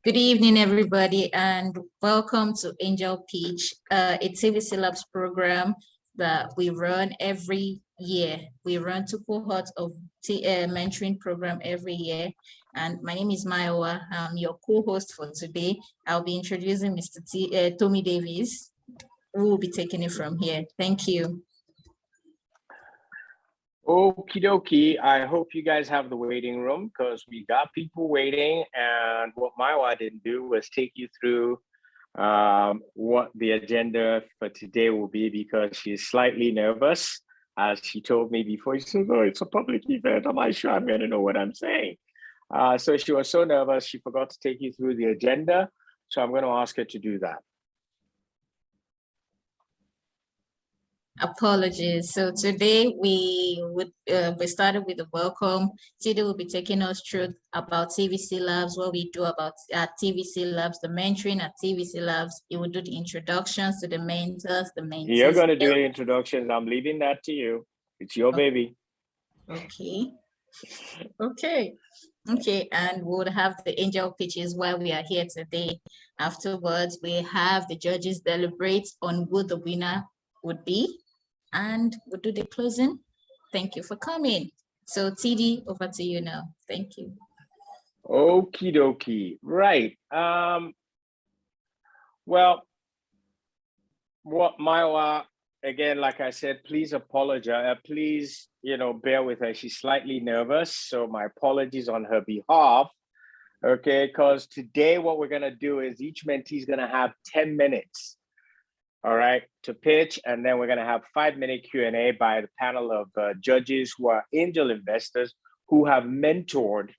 Good evening, everybody, and welcome to AngelPitch, a TVC Labs program that we run every year. We run two cohorts of mentoring program every year. And my name is Maiwa. I'm your co-host for today. I'll be introducing Mr. Tommy Davis, who will be taking it from here. Thank you. Okie dokie. I hope you guys have the waiting room because we got people waiting. And what Maiwa didn't do was take you through what the agenda for today will be because she's slightly nervous. As she told me before, she said, "Oh, it's a public event. Am I sure I'm going to know what I'm saying?" So she was so nervous, she forgot to take you through the agenda. So I'm going to ask her to do that. Apologies. So today we started with the welcome. Today will be taking us through about TVC Labs, what we do about at TVC Labs, the mentoring at TVC Labs. It will do the introductions to the mentors, the mentees. You're going to do the introductions. I'm leaving that to you. It's your baby. Okay. Okay, and we'll have the angel pitches while we are here today. Afterwards, we have the judges deliberate on who the winner would be, and we'll do the closing. Thank you for coming. So TD, over to you now. Thank you. Okie dokie. Right. Well, what Maiwa, again, like I said, please apologize. Please, bear with her. She's slightly nervous. So my apologies on her behalf. Okay, because today what we're going to do is each mentee is going to have 10 minutes. All right, to pitch, and then we're going to have 5-minute Q&A by the panel of judges who are angel investors who have mentored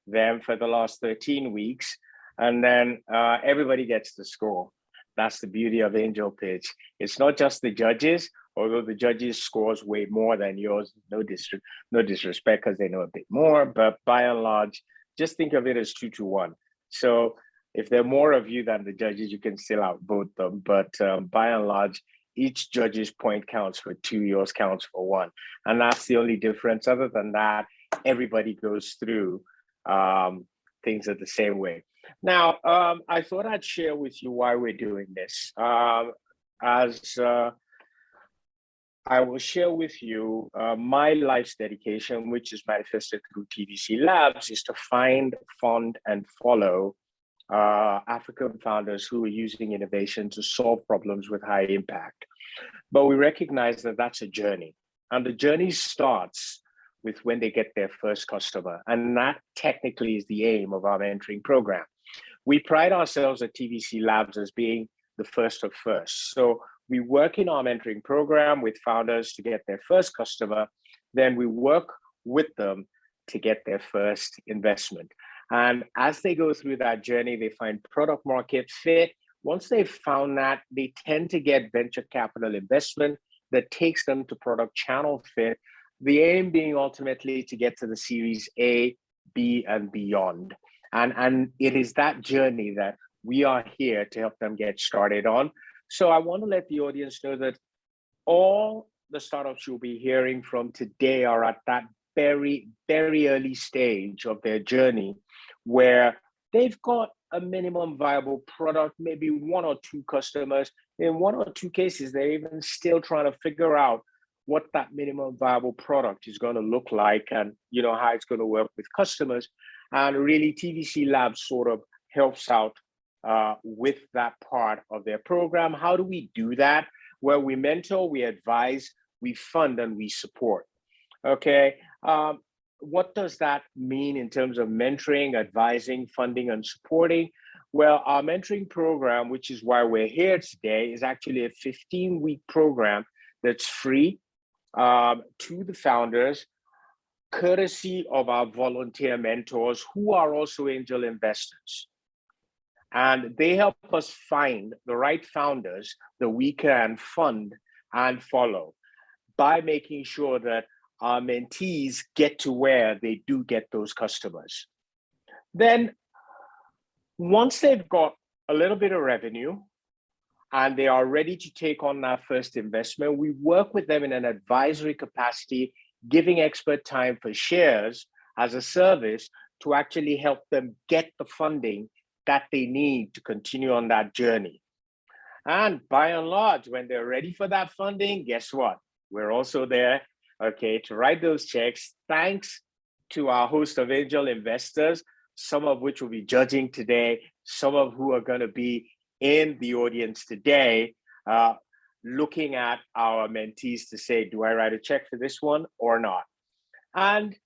them for the last 13 weeks, and then everybody gets the score. That's the beauty of Angel Pitch. It's not just the judges, although the judges scores way more than yours. No disrespect, because they know a bit more, but by and large, just think of it as 2-1. So if there are more of you than the judges, you can still outvote them. But by and large, each judge's point counts for 2, yours counts for 1. And that's the only difference. Other than that, everybody goes through things the same way. Now, I thought I'd share with you why we're doing this. I will share with you my life's dedication, which is manifested through TVC Labs, is to find, fund, and follow African founders who are using innovation to solve problems with high impact. But we recognize that that's a journey, and the journey starts with when they get their first customer. And that technically is the aim of our mentoring program. We pride ourselves at TVC Labs as being the first of first. So we work in our mentoring program with founders to get their first customer. Then we work with them to get their first investment. And as they go through that journey, they find product market fit. Once they've found that, they tend to get venture capital investment that takes them to product channel fit. The aim being ultimately to get to the Series A, B, and beyond. And it is that journey that we are here to help them get started on. So I want to let the audience know that all the startups you'll be hearing from today are at that very, very early stage of their journey where they've got a minimum viable product, maybe 1 or 2 customers. In 1 or 2 cases, they're even still trying to figure out what that minimum viable product is going to look like and how it's going to work with customers. And really, TVC Labs sort of helps out with that part of their program. How do we do that? Well, we mentor, we advise, we fund, and we support. Okay. What does that mean in terms of mentoring, advising, funding, and supporting? Well, our mentoring program, which is why we're here today, is actually a 15-week program that's free to the founders, courtesy of our volunteer mentors who are also angel investors. And they help us find the right founders that we can fund and follow by making sure that our mentees get to where they do get those customers. Then once they've got a little bit of revenue and they are ready to take on that first investment, we work with them in an advisory capacity, giving expert time for shares as a service to actually help them get the funding that they need to continue on that journey. And by and large, when they're ready for that funding, guess what? We're also there, okay, to write those checks. Thanks to our host of angel investors, some of which will be judging today, some of who are going to be in the audience today, looking at our mentees to say, do I write a check for this one or not? And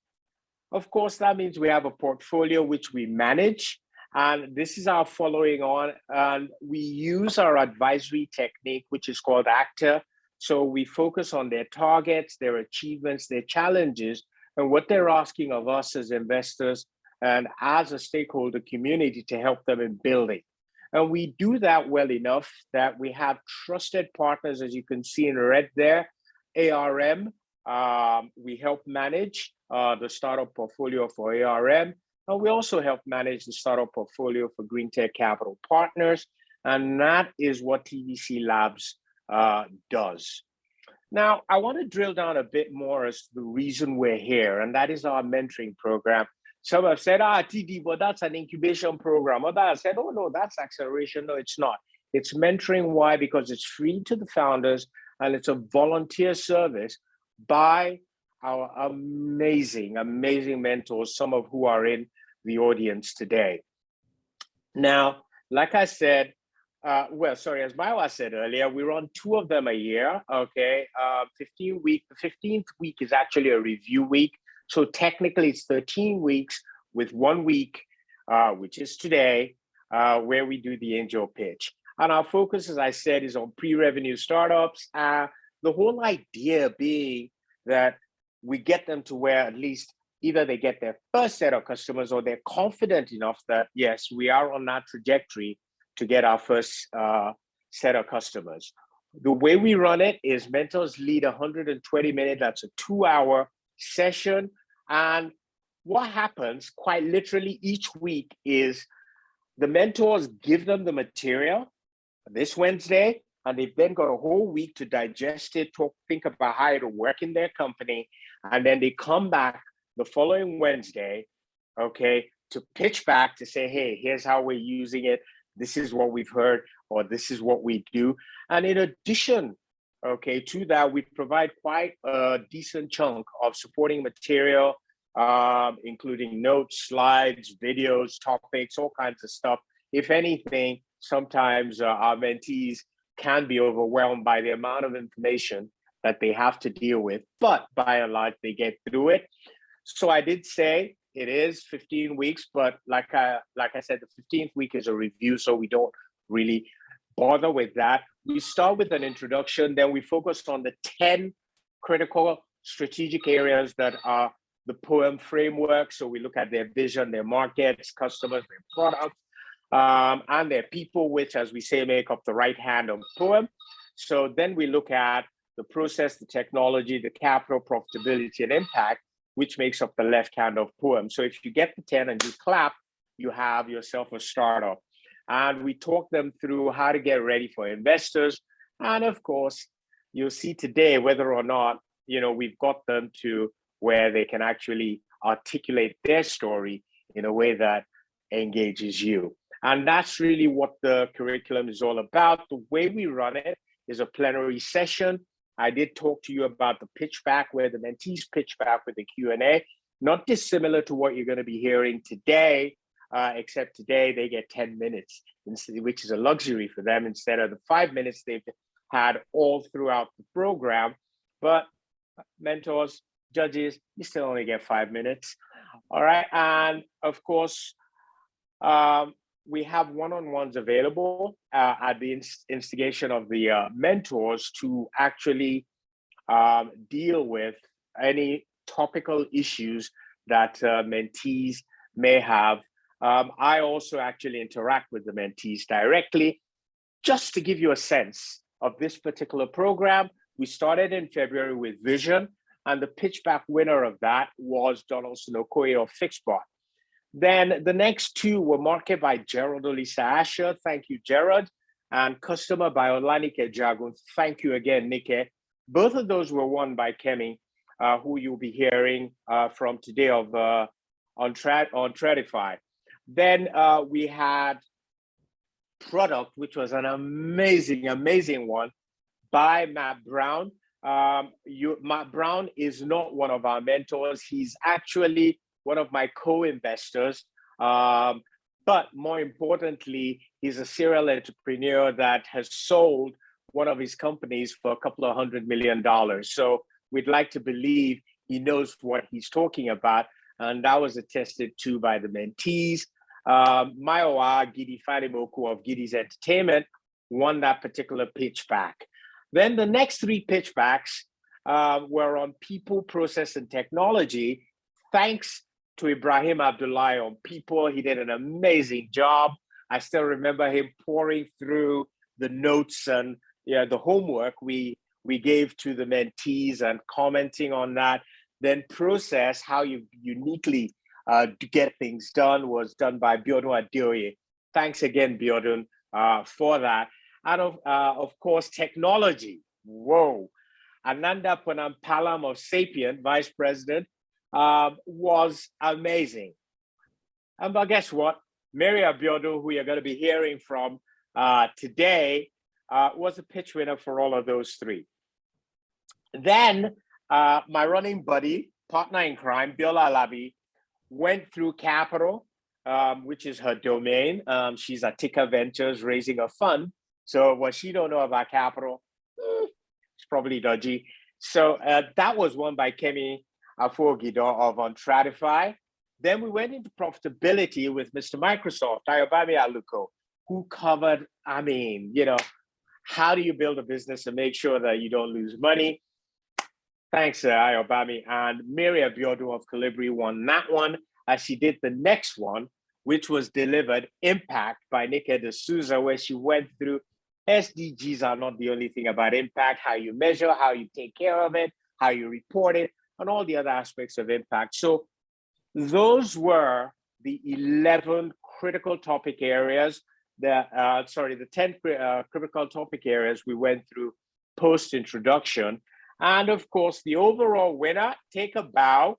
of course, that means we have a portfolio which we manage. And this is our following on. And we use our advisory technique, which is called ACTA. So we focus on their targets, their achievements, their challenges, and what they're asking of us as investors and as a stakeholder community to help them in building. And we do that well enough that we have trusted partners, as you can see in red there, ARM. We help manage the startup portfolio for ARM. And we also help manage the startup portfolio for Green Tech Capital Partners. And that is what TVC Labs does. Now, I want to drill down a bit more as to the reason we're here, and that is our mentoring program. Some have said, TD, but that's an incubation program. Others have said, oh, no, that's acceleration. No, it's not. It's mentoring. Why? Because it's free to the founders, and it's a volunteer service by our amazing, amazing mentors, some of who are in the audience today. Now, like I said, as Maiwa said earlier, we run 2 of them a year, okay? 15-week, the 15th week is actually a review week. So technically it's 13 weeks with 1 week, which is today, where we do the angel pitch. And our focus, as I said, is on pre-revenue startups. The whole idea being that we get them to where at least either they get their first set of customers or they're confident enough that, yes, we are on that trajectory to get our first set of customers. The way we run it is mentors lead 120 minutes, that's a 2-hour session. And what happens quite literally each week is the mentors give them the material this Wednesday, and they've then got a whole week to digest it, think about how it'll work in their company. And then they come back the following Wednesday, okay, to pitch back to say, hey, here's how we're using it. This is what we've heard, or this is what we do. And in addition, okay, to that, we provide quite a decent chunk of supporting material, including notes, slides, videos, topics, all kinds of stuff. If anything, sometimes our mentees can be overwhelmed by the amount of information that they have to deal with, but by and large, they get through it. So I did say it is 15 weeks, but like I said, the 15th week is a review, so we don't really bother with that. We start with an introduction, then we focus on the 10 critical strategic areas that are the POEM framework. So we look at their vision, their markets, customers, their products, and their people, which, as we say, make up the right hand of POEM. So then we look at the process, the technology, the capital, profitability, and impact, which makes up the left hand of POEM. So if you get the 10 and you clap, you have yourself a startup. And we talk them through how to get ready for investors. And of course, you'll see today whether or not, we've got them to where they can actually articulate their story in a way that engages you. And that's really what the curriculum is all about. The way we run it is a plenary session. I did talk to you about the pitch back, where the mentees pitch back with the Q&A, not dissimilar to what you're going to be hearing today, except today they get 10 minutes, which is a luxury for them instead of the 5 minutes they've had all throughout the program. But mentors, judges, you still only get 5 minutes. All right. And of course, we have one-on-ones available at the instigation of the mentors to actually deal with any topical issues that mentees may have. I also actually interact with the mentees directly. Just to give you a sense of this particular program, we started in February with Vision, and the pitchback winner of that was Donaldson Okoye of Fixbot. Then the next 2 were Market by Gerald Olisa Asher. Thank you, Gerald. And Customer by Olanike Jagun. Thank you again, Nike. Both of those were won by Kemi, who you'll be hearing from today on Tradify. Then we had product, which was an amazing, amazing one by Matt Brown. Matt Brown is not one of our mentors. He's actually one of my co-investors. But more importantly, he's a serial entrepreneur that has sold one of his companies for a couple of $100 million. So we'd like to believe he knows what he's talking about. And that was attested to by the mentees. Mayowa Gidi Fanimoku of Gidi's Entertainment won that particular pitch back. Then the next three pitchbacks were on people, process, and technology. Thanks to Ibrahim Abdullahi on people. He did an amazing job. I still remember him pouring through the notes and the homework we gave to the mentees and commenting on that. Then process, how you uniquely get things done, was done by Biodun Adeoye. Thanks again, Biodun, for that. And of course, technology. Whoa. Ananda Ponampalam of Sapient, Vice President, was amazing. But guess what? Mary Abiodun, who you're going to be hearing from today, was a pitch winner for all of those three. Then my running buddy, partner in crime, Biola Alabi, went through Capital, which is her domain. She's at Tika Ventures raising a fund. So what she don't know about Capital, it's probably dodgy. So that was won by Kemi Afogido of Untratify. Then we went into profitability with Mr. Microsoft, Ayobami Aluko, who covered, how do you build a business and make sure that you don't lose money? Thanks, Ayobami. And Mary Abiodun of Calibri won that one, as she did the next one, which was delivered, Impact, by Nika D'Souza, where she went through SDGs are not the only thing about impact, how you measure, how you take care of it, how you report it, and all the other aspects of impact. So those were the 11 critical topic areas, the 10 critical topic areas we went through post-introduction. And of course, the overall winner, take a bow,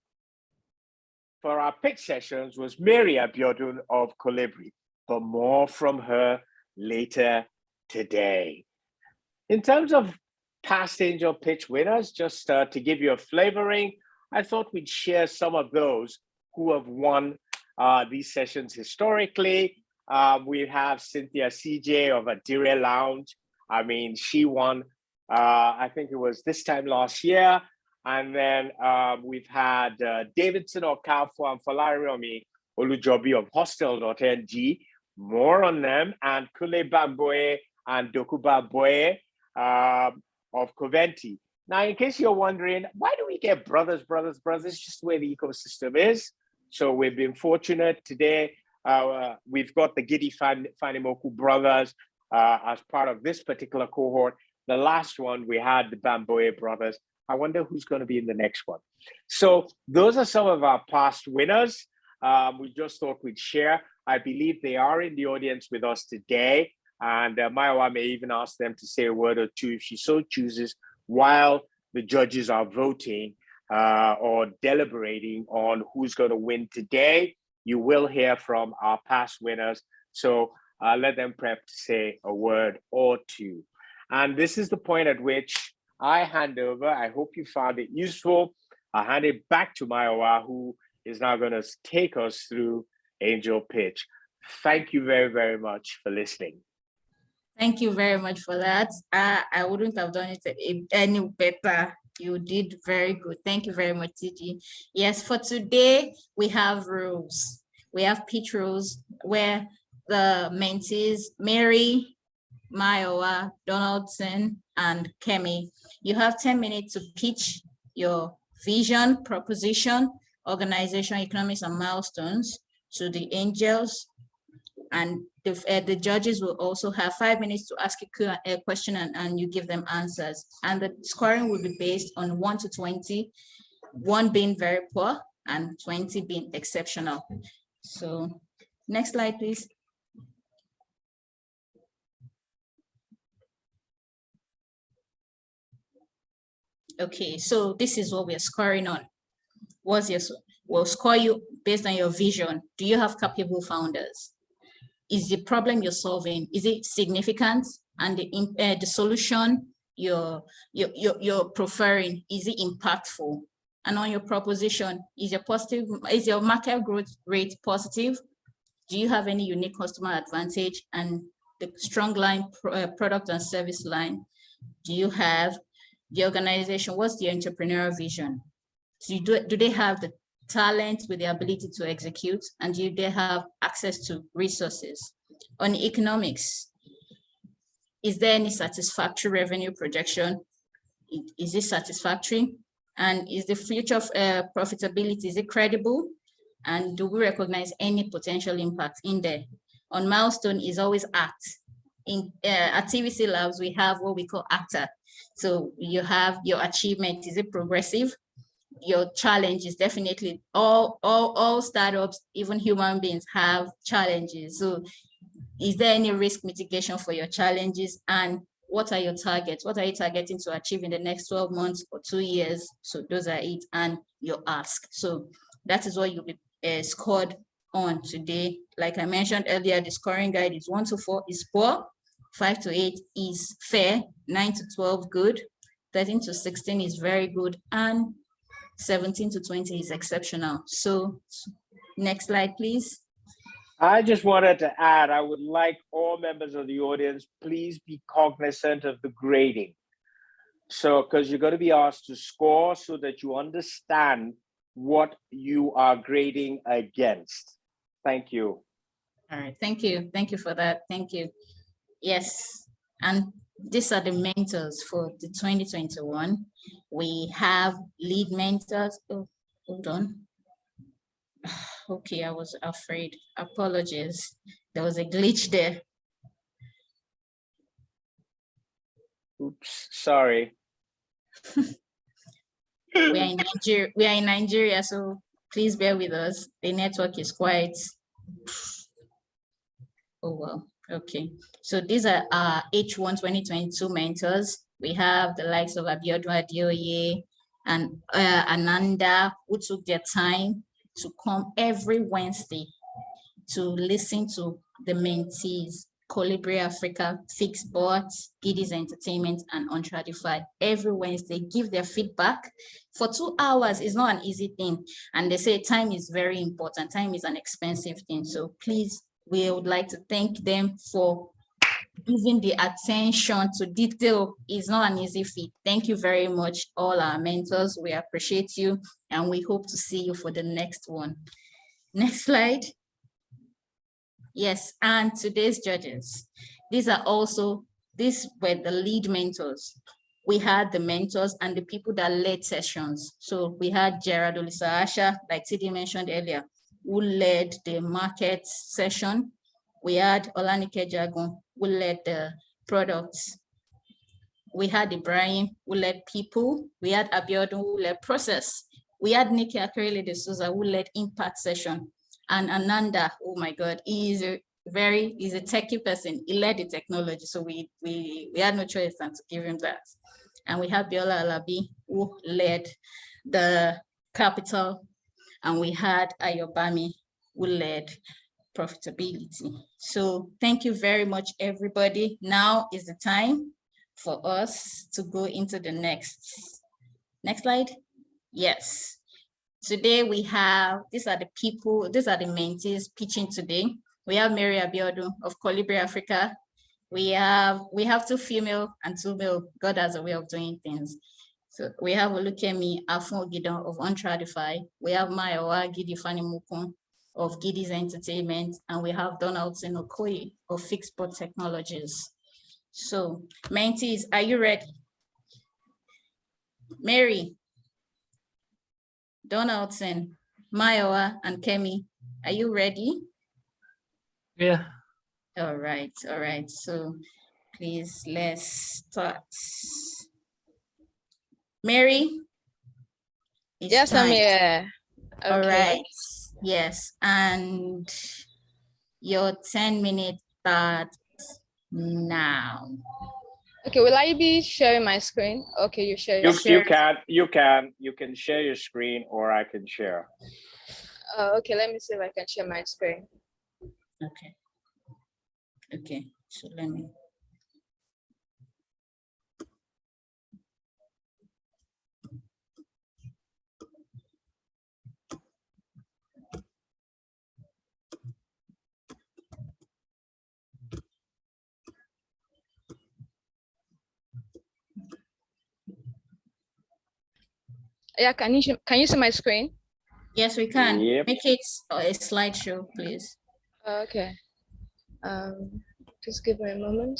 for our pitch sessions was Mary Abiodun of Colibri, but more from her later today. In terms of past Angel Pitch winners, just to give you a flavoring, I thought we'd share some of those who have won these sessions historically. We have Cynthia CJ of Adire Lounge. She won, I think it was this time last year. And then we've had Davidson Okafor and Falariomi Olujobi of Hostel.ng, more on them, and Kule Bamboe and Dokuba Boye of Coventi. Now, in case you're wondering, why do we get brothers? It's just the way the ecosystem is. So we've been fortunate today. We've got the Gidi Fanimoku brothers as part of this particular cohort. The last one, we had the Bamboe brothers. I wonder who's going to be in the next one. So those are some of our past winners. We just thought we'd share. I believe they are in the audience with us today. And Mayowa may even ask them to say a word or two if she so chooses while the judges are voting or deliberating on who's going to win today. You will hear from our past winners. So let them prep to say a word or two. And this is the point at which I hand over. I hope you found it useful. I'll hand it back to Mayowa, who is now going to take us through Angel Pitch. Thank you very, very much for listening. Thank you very much for that. I wouldn't have done it any better. You did very good. Thank you very much, TG. Yes, for today, we have rules. We have pitch rules where the mentees, Mary, Mayowa, Donaldson, and Kemi, you have 10 minutes to pitch your vision, proposition, organization, economics, and milestones to the angels. And the judges will also have 5 minutes to ask a question and you give them answers. And the scoring will be based on 1 to 20, 1 being very poor and 20 being exceptional. So next slide, please. Okay, so this is what we're scoring on. We'll score you based on your vision. Do you have capable founders? is the problem you're solving, is it significant? And the solution you're preferring, is it impactful? And on your proposition, is your market growth rate positive? Do you have any unique customer advantage and the strong line product and service line? Do you have the organization? What's the entrepreneurial vision? Do they have the talent with the ability to execute? And do they have access to resources? On economics, is there any satisfactory revenue projection? Is it satisfactory? And is the future of profitability, is it credible? And do we recognize any potential impact in there? On milestone is always act. At TVC Labs, we have what we call ACTA. So you have your achievement, is it progressive? Your challenge is definitely, all startups, even human beings, have challenges. So is there any risk mitigation for your challenges? And what are your targets? What are you targeting to achieve in the next 12 months or 2 years? So those are it, and your ask. So that is what you'll be scored on today. Like I mentioned earlier, the scoring guide is 1 to 4 is poor, 5 to 8 is fair, 9 to 12 good, 13 to 16 is very good, and 17 to 20 is exceptional. So next slide, please. I just wanted to add, I would like all members of the audience, please be cognizant of the grading. So, because you're going to be asked to score so that you understand what you are grading against. Thank you. All right, thank you. Thank you for that. Thank you. Yes, and these are the mentors for the 2021. We have lead mentors. Oh, hold on. Okay, I was afraid. Apologies. There was a glitch there. Oops, sorry. We are in Nigeria, so please bear with us. The network is quite. Oh well. Okay. So these are our H1 2022 mentors. We have the likes of Abiodun Adeoye and Ananda, who took their time to come every Wednesday to listen to the mentees, Colibri Africa, Fixed Bots, Giddy's Entertainment, and Untradified. Every Wednesday, give their feedback. For 2 hours is not an easy thing. And they say time is very important. Time is an expensive thing. So please, we would like to thank them for giving the attention to detail. Is not an easy feat. Thank you very much, all our mentors. We appreciate you, and we hope to see you for the next one. Next slide. Yes, and today's judges. These were the lead mentors. We had the mentors and the people that led sessions. So we had Gerard Olisa Asha, like TD mentioned earlier, who led the market session. We had Olanike Jagun, who led the products. We had Ibrahim, who led people. We had Abiodun, who led process. We had Nikki Akerele de Souza, who led impact session. And Ananda, oh my God, he's a techie person. He led the technology, so we had no choice than to give him that. And we have Biola Alabi, who led the capital, and we had Ayobami, who led profitability. So thank you very much, everybody. Now is the time for us to go into the next slide. Yes. Today we have, these are the mentees pitching today. We have Mary Abiodun of Colibri Africa. We have 2 female and 2 male. God has a way of doing things. So we have Olukemi Afun Ogidon of Untradified. We have Mayowa Gidi Fanimukun of Giddy's Entertainment. And we have Donaldson Okoye of Fixed Bot Technologies. So mentees, are you ready? Mary, Donaldson, Mayowa, and Kemi, are you ready? Yeah. All right. So please, let's start. Mary? Yes, I'm here. Okay. All right. Yes, and your 10-minute start now. Okay, will I be sharing my screen? Okay, you share your screen. You can share your screen, or I can share. Okay, let me see if I can share my screen. Okay. Okay, so let me. Yeah, can you see my screen? Yes, we can. Yep. Make it a slideshow, please. Okay. Just give me a moment.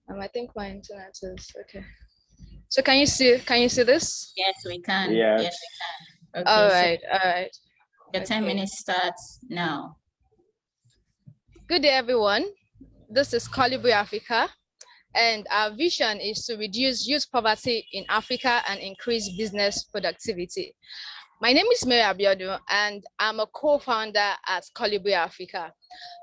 I think my internet is okay. So can you see this? Yes, we can. Yes. Yes, we can. Okay, All so right, all right. your 10 Okay. minutes starts now. Good day, everyone. This is Colibri Africa, and our vision is to reduce youth poverty in Africa and increase business productivity. My name is Mary Abiodun, and I'm a co-founder at Colibri Africa.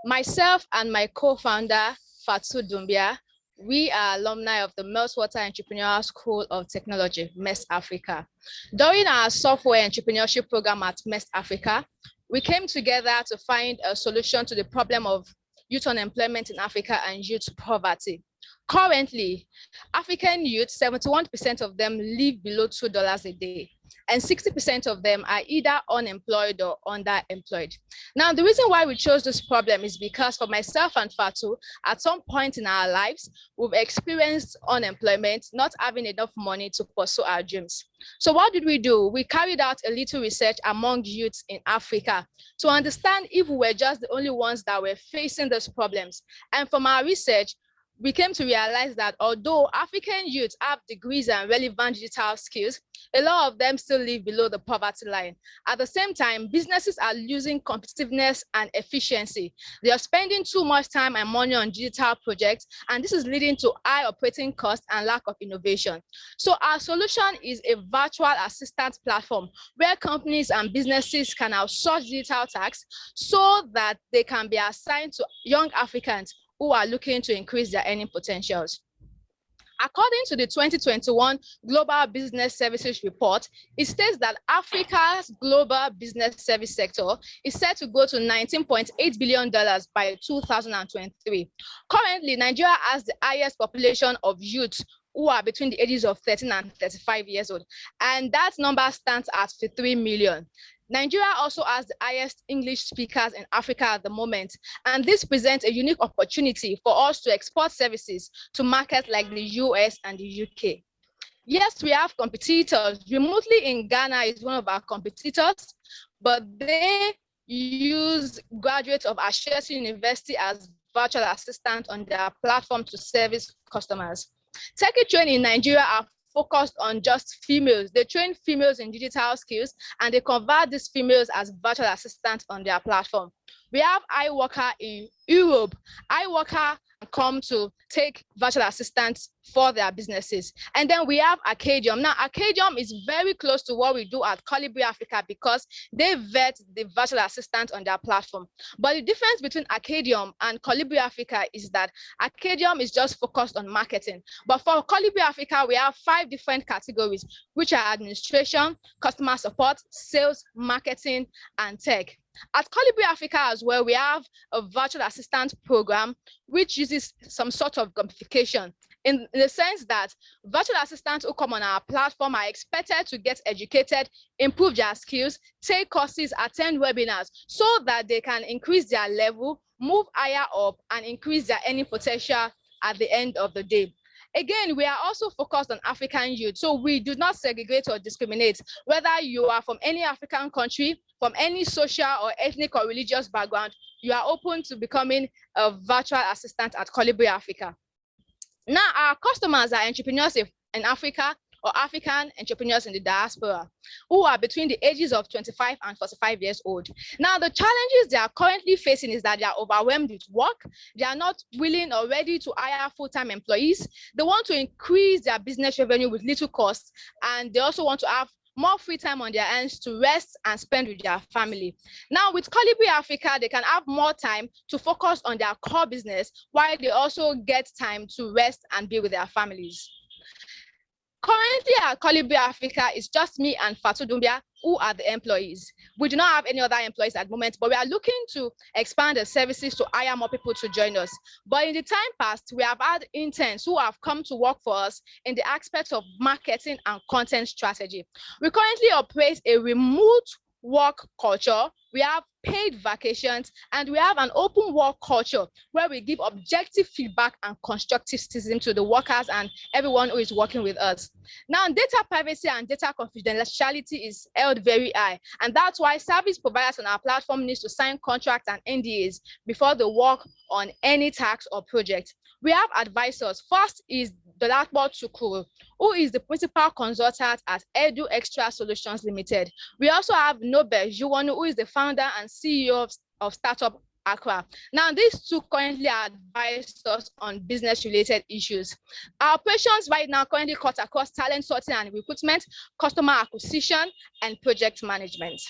Myself and my co-founder, Fatou Doumbia, we are alumni of the Meltwater Entrepreneurial School of Technology, MEST Africa. During our software entrepreneurship program at MEST Africa, we came together to find a solution to the problem of youth unemployment in Africa and youth poverty. Currently, African youth, 71% of them live below $2 a day, and 60% of them are either unemployed or underemployed. Now, the reason why we chose this problem is because for myself and Fatou, at some point in our lives, we've experienced unemployment, not having enough money to pursue our dreams. So what did we do? We carried out a little research among youths in Africa to understand if we were just the only ones that were facing these problems. And from our research, we came to realize that although African youth have degrees and relevant digital skills, a lot of them still live below the poverty line. At the same time, businesses are losing competitiveness and efficiency. They are spending too much time and money on digital projects, and this is leading to high operating costs and lack of innovation. So our solution is a virtual assistant platform where companies and businesses can outsource digital tasks so that they can be assigned to young Africans who are looking to increase their earning potentials. According to the 2021 Global Business Services Report, it states that Africa's global business service sector is set to go to $19.8 billion by 2023. Currently, Nigeria has the highest population of youth who are between the ages of 13 and 35 years old, and that number stands at 53 million. Nigeria also has the highest English speakers in Africa at the moment, and this presents a unique opportunity for us to export services to markets like the US and the UK. Yes, we have competitors. Remotely in Ghana is one of our competitors, but they use graduates of Ashesi University as virtual assistants on their platform to service customers. Techie Train in Nigeria are focused on just females. They train females in digital skills and they convert these females as virtual assistants on their platform. We have iWorker in Europe. iWorker come to take virtual assistants for their businesses. And then we have Arcadium. Now, Arcadium is very close to what we do at Colibri Africa because they vet the virtual assistant on their platform. But the difference between Arcadium and Colibri Africa is that Arcadium is just focused on marketing. But for Colibri Africa, we have 5 different categories, which are administration, customer support, sales, marketing, and tech. At Colibri Africa as well, we have a virtual assistant program which uses some sort of gamification in the sense that virtual assistants who come on our platform are expected to get educated, improve their skills, take courses, attend webinars so that they can increase their level, move higher up, and increase their earning potential at the end of the day. Again, we are also focused on African youth, so we do not segregate or discriminate, whether you are from any African country, from any social or ethnic or religious background, you are open to becoming a virtual assistant at Colibri Africa. Now, our customers are entrepreneurs in Africa or African entrepreneurs in the diaspora who are between the ages of 25 and 45 years old. Now, the challenges they are currently facing is that they are overwhelmed with work. They are not willing or ready to hire full-time employees. They want to increase their business revenue with little cost, and they also want to have more free time on their hands to rest and spend with their family. Now, with Colibri Africa, they can have more time to focus on their core business while they also get time to rest and be with their families. Currently at Colibri Africa, it's just me and Fatou Doumbia who are the employees. We do not have any other employees at the moment, but we are looking to expand the services to hire more people to join us. But in the time past, we have had interns who have come to work for us in the aspects of marketing and content strategy. We currently operate a remote work culture. We have paid vacations, and we have an open work culture where we give objective feedback and constructive criticism to the workers and everyone who is working with us. Now, data privacy and data confidentiality is held very high, and that's why service providers on our platform need to sign contracts and NDAs before they work on any task or project. We have advisors. First is Dolapo Tukuru, who is the principal consultant at Edu Extra Solutions Limited. We also have Nobel Juwonu, who is the founder and CEO of Startup Accra. Now, these two currently advise us on business-related issues. Our operations right now currently cut across talent sourcing and recruitment, customer acquisition, and project management.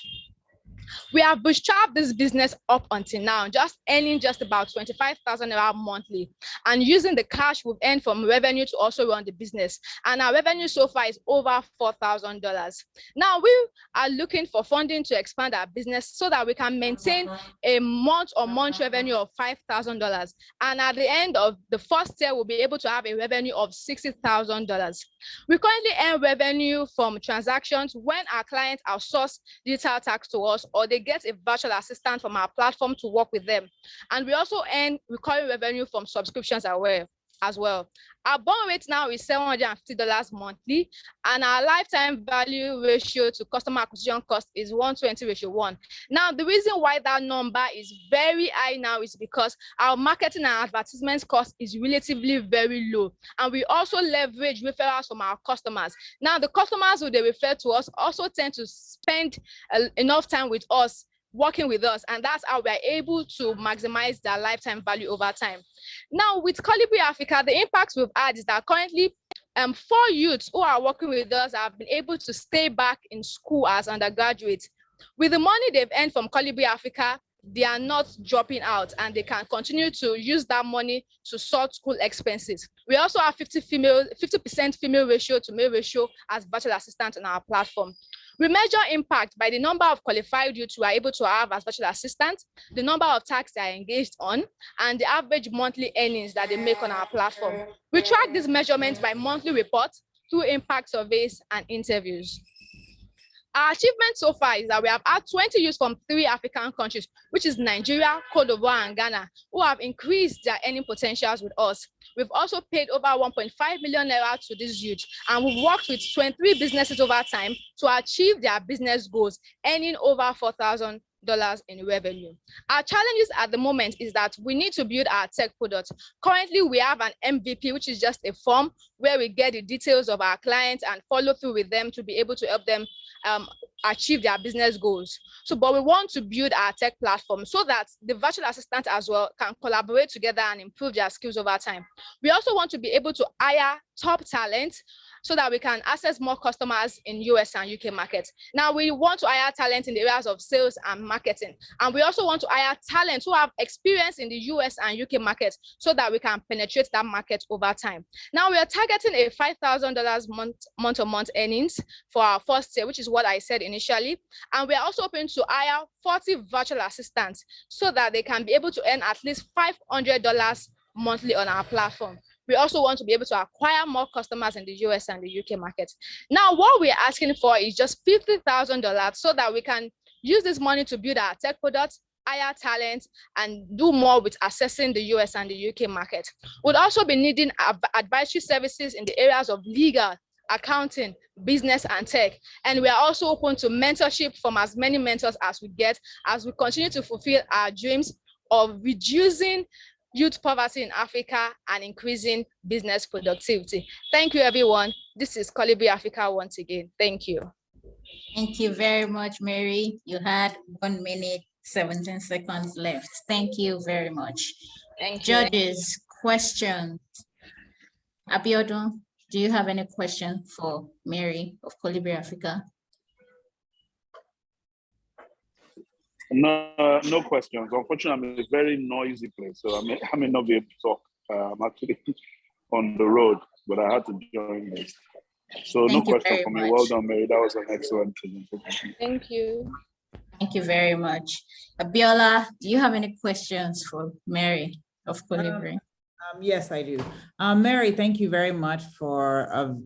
We have bootstrapped this business up until now, just earning just about 25,000 naira monthly, and using the cash we've earned from revenue to also run the business. And our revenue so far is over $4,000. Now we are looking for funding to expand our business so that we can maintain a month-on-month revenue of $5,000. And at the end of the first year, we'll be able to have a revenue of $60,000. We currently earn revenue from transactions when our clients outsource digital tax to us, or they get a virtual assistant from our platform to work with them. And we also earn recurring revenue from subscriptions as well. Our burn rate now is $750 monthly, and our lifetime value ratio to customer acquisition cost is 120:1. Now, the reason why that number is very high now is because our marketing and advertisement cost is relatively very low, and we also leverage referrals from our customers. Now, the customers who they refer to us also tend to spend enough time with us, working with us, and that's how we are able to maximize their lifetime value over time. Now, with Colibri Africa, the impacts we've had is that currently 4 youths who are working with us have been able to stay back in school as undergraduates. With the money they've earned from Colibri Africa, they are not dropping out, and they can continue to use that money to sort school expenses. We also have 50% female ratio to male ratio as virtual assistants on our platform. We measure impact by the number of qualified youths we are able to have as virtual assistants, the number of tasks they are engaged on, and the average monthly earnings that they make on our platform. We track these measurements by monthly reports, through impact surveys and interviews. Our achievement so far is that we have had 20 youths from 3 African countries, which is Nigeria, Cote d'Ivoire, and Ghana, who have increased their earning potentials with us. We've also paid over 1.5 million naira to these youths, and we've worked with 23 businesses over time to achieve their business goals, earning over $4,000 in revenue. Our challenges at the moment is that we need to build our tech product. Currently, we have an MVP, which is just a form where we get the details of our clients and follow through with them to be able to help them achieve their business goals. But we want to build our tech platform so that the virtual assistants as well can collaborate together and improve their skills over time. We also want to be able to hire top talent so that we can access more customers in US and UK markets. Now, we want to hire talent in the areas of sales and marketing. And we also want to hire talent who have experience in the US and UK markets so that we can penetrate that market over time. Now, we are targeting a $5,000 month-to-month earnings for our first year, which is what I said initially. And we are also open to hire 40 virtual assistants so that they can be able to earn at least $500 monthly on our platform. We also want to be able to acquire more customers in the US and the UK market. Now, what we're asking for is just $50,000 so that we can use this money to build our tech products, hire talent, and do more with accessing the US and the UK market. We'll also be needing advisory services in the areas of legal, accounting, business, and tech. And we are also open to mentorship from as many mentors as we get, as we continue to fulfill our dreams of reducing youth poverty in Africa and increasing business productivity. Thank you, everyone. This is Colibri Africa once again. Thank you. Thank you very much, Mary. You had 1 minute, 17 seconds left. Thank you very much. Thank you. Judges, questions. Abiodun, do you have any question for Mary of Colibri Africa? No questions. Unfortunately, I'm in a very noisy place, so I may not be able to talk. I'm actually on the road, but I had to join this. So Thank no you question very for me. much. Well done, Mary. That was an excellent presentation. Thank you. Thank you very much. Abiola, do you have any questions for Mary of Colibri? Yes, I do. Mary, thank you very much for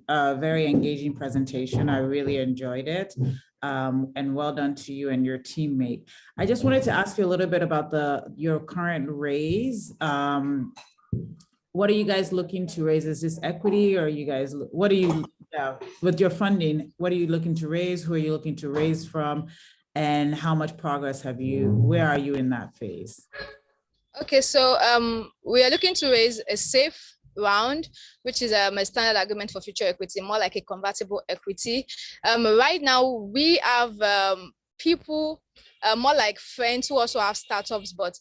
a very engaging presentation. I really enjoyed it. And well done to you and your teammate. I just wanted to ask you a little bit about your current raise. What are you guys looking to raise? Is this equity, or you guys, what are you, with your funding, what are you looking to raise? Who are you looking to raise from? And how much progress where are you in that phase? Okay, so we are looking to raise a safe round, which is a standard agreement for future equity, more like a convertible equity. Right now, we have people, more like friends who also have startups, but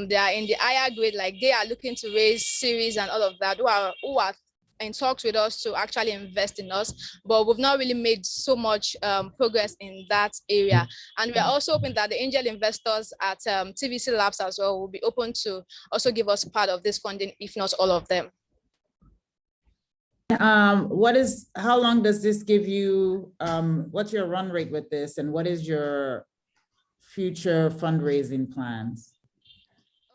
they are in the higher grade, like they are looking to raise series and all of that, who are in talks with us to actually invest in us, but we've not really made so much progress in that area. And we are also hoping that the angel investors at TVC Labs as well will be open to also give us part of this funding, if not all of them. How long does this give you? What's your run rate with this, and what is your future fundraising plans?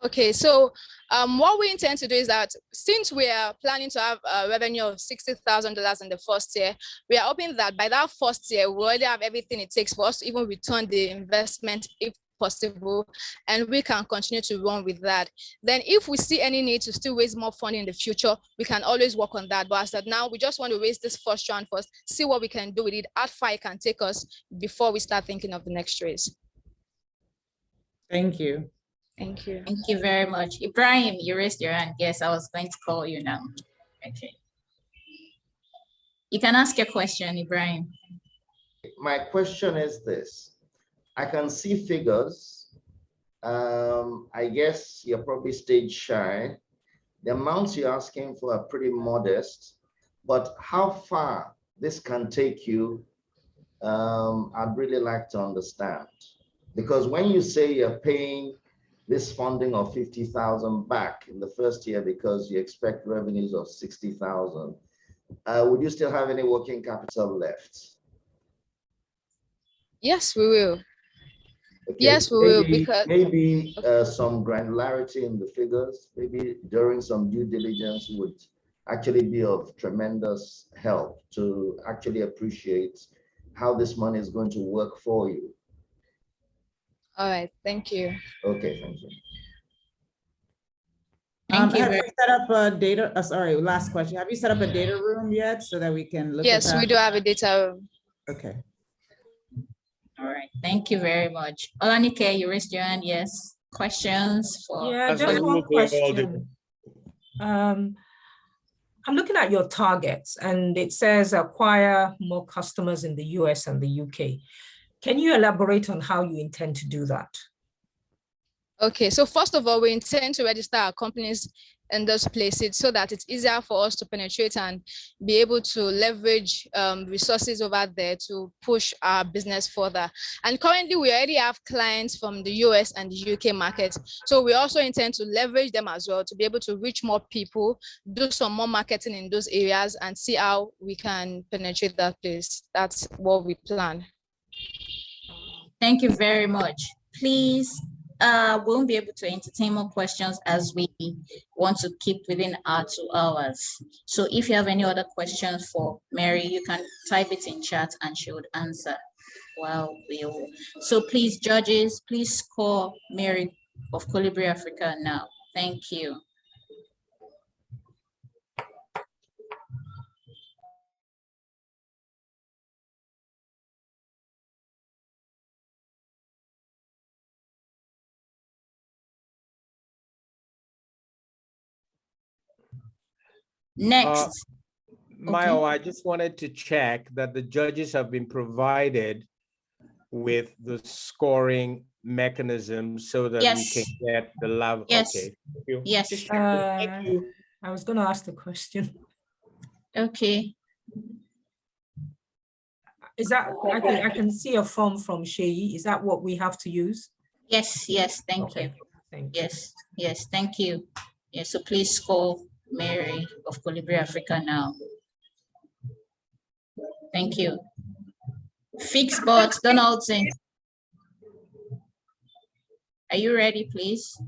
Okay, so what we intend to do is that since we are planning to have a revenue of $60,000 in the first year, we are hoping that by that first year, we already have everything it takes for us to even return the investment if possible, and we can continue to run with that. Then if we see any need to still raise more funding in the future, we can always work on that. But as of now, we just want to raise this first round first, see what we can do with it, how far it can take us before we start thinking of the next raise. Thank you. Thank you. Thank you very much. Ibrahim, you raised your hand. Yes, I was going to call you now. Okay. You can ask your question, Ibrahim. My question is this. I can see figures. I guess you're probably stage shy. The amounts you're asking for are pretty modest, but how far this can take you, I'd really like to understand. Because when you say you're paying this funding of 50,000 back in the first year because you expect revenues of 60,000, would you still have any working capital left? Yes, we will. Okay. Yes, we will, because maybe some granularity in the figures, maybe during some due diligence would actually be of tremendous help to actually appreciate how this money is going to work for you. All right, thank you. Okay, thank you. Thank you. Have you set up a data, sorry, last question. Have you set up a data room yet so that we can look at that? Yes, we do have a data room. Okay. All right, thank you very much. Olanike, you raised your hand, yes. Questions for? Yeah, just one question. I'm looking at your targets and it says acquire more customers in the US and the UK. Can you elaborate on how you intend to do that? Okay, so first of all, we intend to register our companies in those places so that it's easier for us to penetrate and be able to leverage resources over there to push our business further. And currently, we already have clients from the US and the UK market. So we also intend to leverage them as well to be able to reach more people, do some more marketing in those areas and see how we can penetrate that place. That's what we plan. Thank you very much. Please, we won't be able to entertain more questions as we want to keep within our 2 hours. So if you have any other questions for Mary, you can type it in chat and she would answer. Well, so please, judges, please score Mary of Colibri Africa now. Thank you. Next. Mayo, Okay. I just wanted to check that the judges have been provided with the scoring mechanism so that Yes. we can get the level. Yes. Okay. Thank you. Yes. Just checking. Thank you. I was going to ask the question. Okay. Is that, I can see a form from Sheyi. Is that what we have to use? Yes, yes, thank you. Thank you. Yes, yes, thank you. Yes, so please call Mary of Colibri Africa now. Thank you. Fixed bots, Donaldson. Are you ready, please?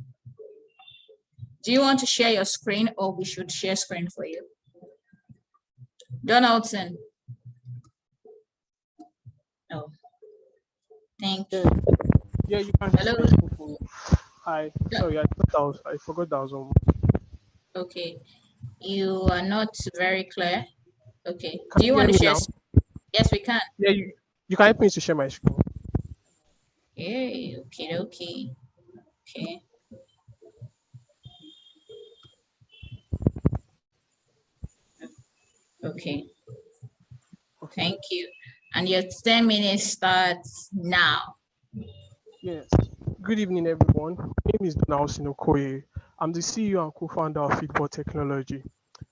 Do you want to share your screen or we should share screen for you? Donaldson. No. Thank you. Yeah, you can. Hello. Hi. Yeah. Sorry, I forgot that was on. Okay. You are not very clear. Okay. Can Do you you want hear to me share? now? Yes, we can. Yeah, you can help me to share my screen. Hey, okay, okay. Okay. Okay. Thank you. And your 10 minutes starts now. Yes. Good evening, everyone. My name is Donaldson Okoye. I'm the CEO and co-founder of Feedball Technology.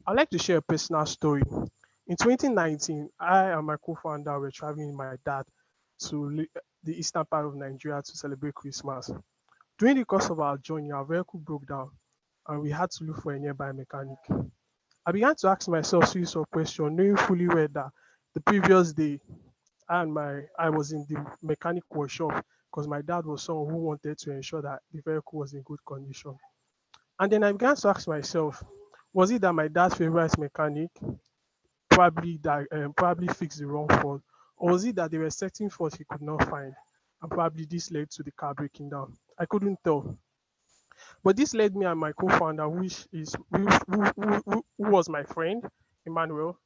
I'd like to share a personal story. In 2019, I and my co-founder were traveling with my dad to the eastern part of Nigeria to celebrate Christmas. During the course of our journey, our vehicle broke down and we had to look for a nearby mechanic. I began to ask myself series of questions, knowing fully well that the previous day I was in the mechanic workshop because my dad was someone who wanted to ensure that the vehicle was in good condition. And then I began to ask myself, was it that my dad's favorite mechanic probably fixed the wrong fault, or was it that there were certain faults he could not find, and probably this led to the car breaking down? I couldn't tell. But this led me and my co-founder, who was my friend, Emmanuel,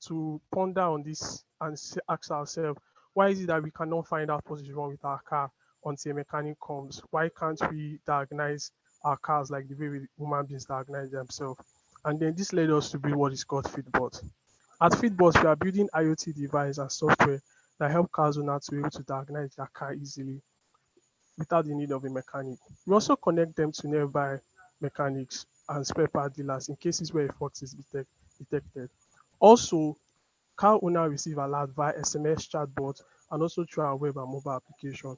to ponder on this and ask ourselves, why is it that we cannot find out what is wrong with our car until a mechanic comes? Why can't we diagnose our cars like the way human beings diagnose themselves? And then this led us to build what is called Feedbot. At Feedbot, we are building IoT devices and software that help cars owners to be able to diagnose their car easily without the need of a mechanic. We also connect them to nearby mechanics and spare part dealers in cases where a fault is detected. Also, car owners receive alert via SMS chatbot and also through our web and mobile application.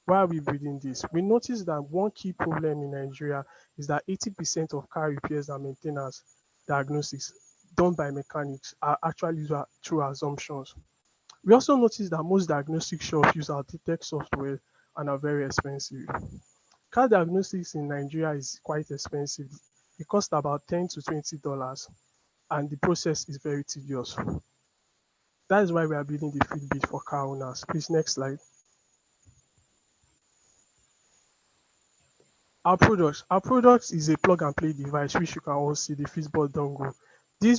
Why are we building this? We noticed that one key problem in Nigeria is that 80% of car repairs and maintenance diagnosis done by mechanics are actually through assumptions. We also noticed that most diagnostic shops use outdated software and are very expensive. Car diagnostics in Nigeria is quite expensive. It costs about $10 to $20, and the process is very tedious. That is why we are building the Fitbit for car owners. Please, next slide. Our products is a plug and play device, which you can all see the Fitbit dongle. This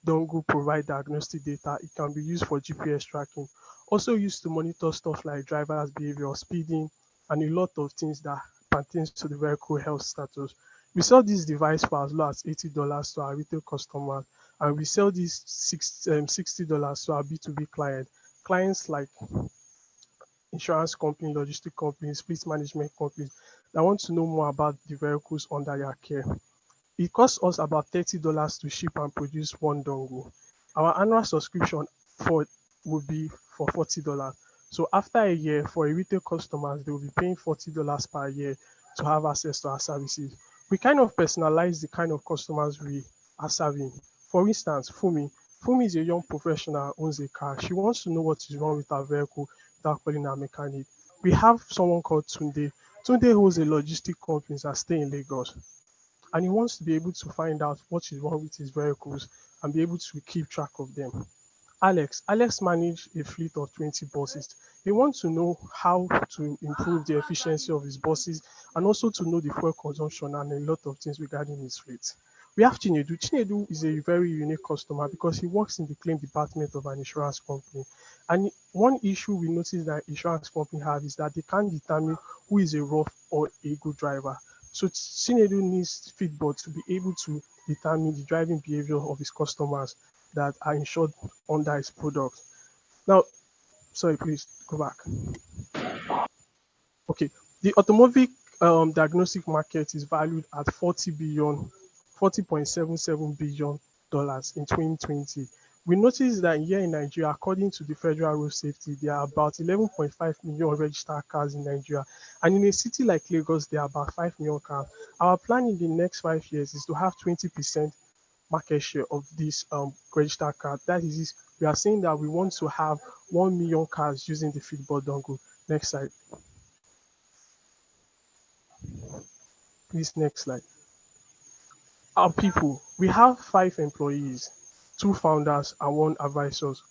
dongle provide diagnostic data. It can be used for GPS tracking, also used to monitor stuff like driver's behavior, speeding, and a lot of things that pertains to the vehicle health status. We sell this device for as low as $80 to our retail customers, and we sell this $60 to our B2B clients like insurance company, logistic companies, fleet management companies that want to know more about the vehicles under their care. It costs us about $30 to ship and produce one dongle. Our annual subscription would be for $40. So after a year, for a retail customers, they will be paying $40 per year to have access to our services. We kind of personalize the kind of customers we are serving. For instance, Fumi is a young professional who owns a car. She wants to know what is wrong with her vehicle without calling her mechanic. We have someone called Tunde. Tunde holds a logistic company that stay in Lagos, and he wants to be able to find out what is wrong with his vehicles and be able to keep track of them. Alex manages a fleet of 20 buses. He wants to know how to improve the efficiency of his buses and also to know the fuel consumption and a lot of things regarding his fleet. We have Chinedu. Chinedu is a very unique customer because he works in the claim department of an insurance company. And one issue we notice that insurance company have is that they can't determine who is a rough or a good driver. So Chinedu needs Fitbot to be able to determine the driving behavior of his customers that are insured under his product. Now, sorry, please go back. Okay, the automobile diagnostic market is valued at $40.77 billion in 2020. We noticed that here in Nigeria, according to the Federal Road Safety, there are about 11.5 million registered cars in Nigeria. And in a city like Lagos, there are about 5 million cars. Our plan in the next 5 years is to have 20% market share of this registered car. That is we are saying that we want to have 1 million cars using the feedboard dongle. Next slide. Please, next slide. Our people, we have 5 employees, 2 founders and 1 advisors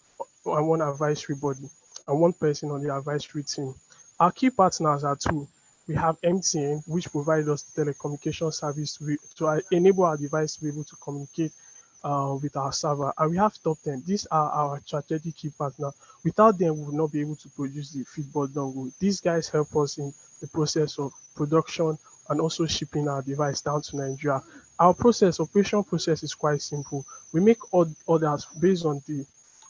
and 1 advisory body and 1 person on the advisory team. Our key partners are 2. We have MTN, which provides us telecommunication service to enable our device to be able to communicate with our server. And we have Top 10. These are our strategic key partners. Without them, we would not be able to produce the feedboard dongle. These guys help us in the process of production and also shipping our device down to Nigeria. Our operation process is quite simple. We make orders based on the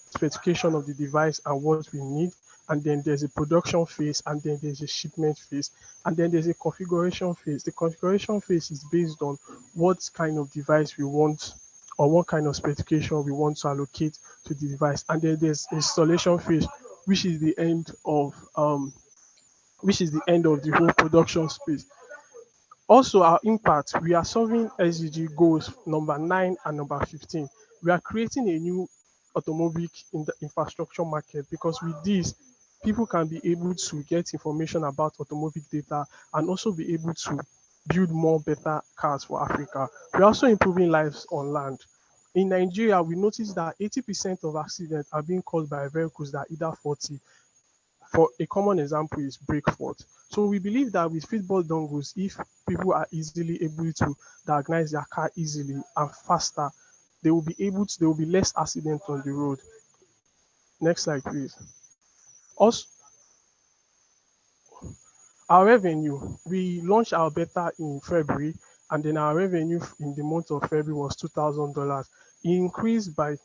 specification of the device and what we need. And then there's a production phase, and then there's a shipment phase, and then there's a configuration phase. The configuration phase is based on what kind of device we want or what kind of specification we want to allocate to the device. And then there's installation phase, which is the end of the whole production space. Also, our impact, we are solving SDG goals number 9 and number 15. We are creating a new automobile in the infrastructure market, because with this, people can be able to get information about automobile data and also be able to build more better cars for Africa. We're also improving lives on land. In Nigeria, we noticed that 80% of accidents are being caused by vehicles that are either faulty. For a common example is brake fault. So we believe that with feedboard dongles, if people are easily able to diagnose their car easily and faster, there will be less accidents on the road. Next slide, please. Also, our revenue, we launched our beta in February, and then our revenue in the month of February was $2,000. It increased by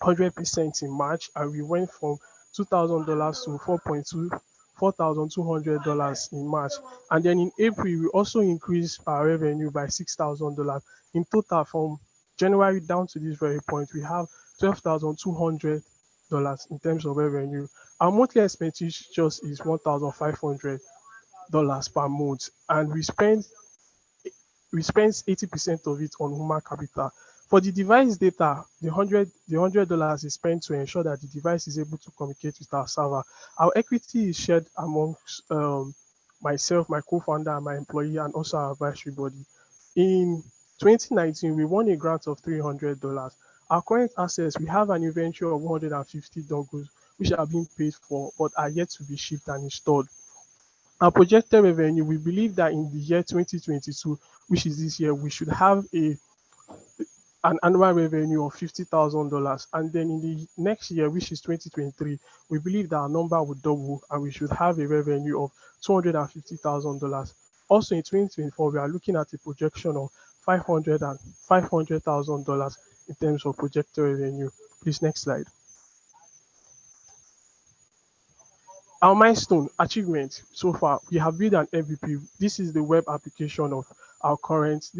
100% in March, and we went from $2,000 to $4,200 in March. And then in April, we also increased our revenue by $6,000. In total, from January down to this very point, we have $12,200 in terms of revenue. Our monthly expenditure is $1,500 per month, and we spend 80% of it on human capital. For the device data, the $100 is spent to ensure that the device is able to communicate with our server. Our equity is shared amongst myself, my co-founder, and my employee, and also our advisory body. In 2019, we won a grant of $300. Our current assets, we have an inventory of 150 dongles, which are being paid for, but are yet to be shipped and installed. Our projected revenue, we believe that in the year 2022, which is this year, we should have an annual revenue of $50,000. And then in the next year, which is 2023, we believe that our number will double and we should have a revenue of $250,000. Also in 2024, we are looking at a projection of $500,000 in terms of projected revenue. Please, next slide. Our milestone achievement so far, we have built an MVP. This is the web application of our current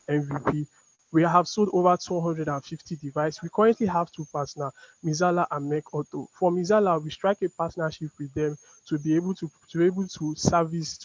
MVP. We have sold over 250 devices. We currently have 2 partners, Mizala and Make Auto. For Mizala, we strike a partnership with them to be able to serve as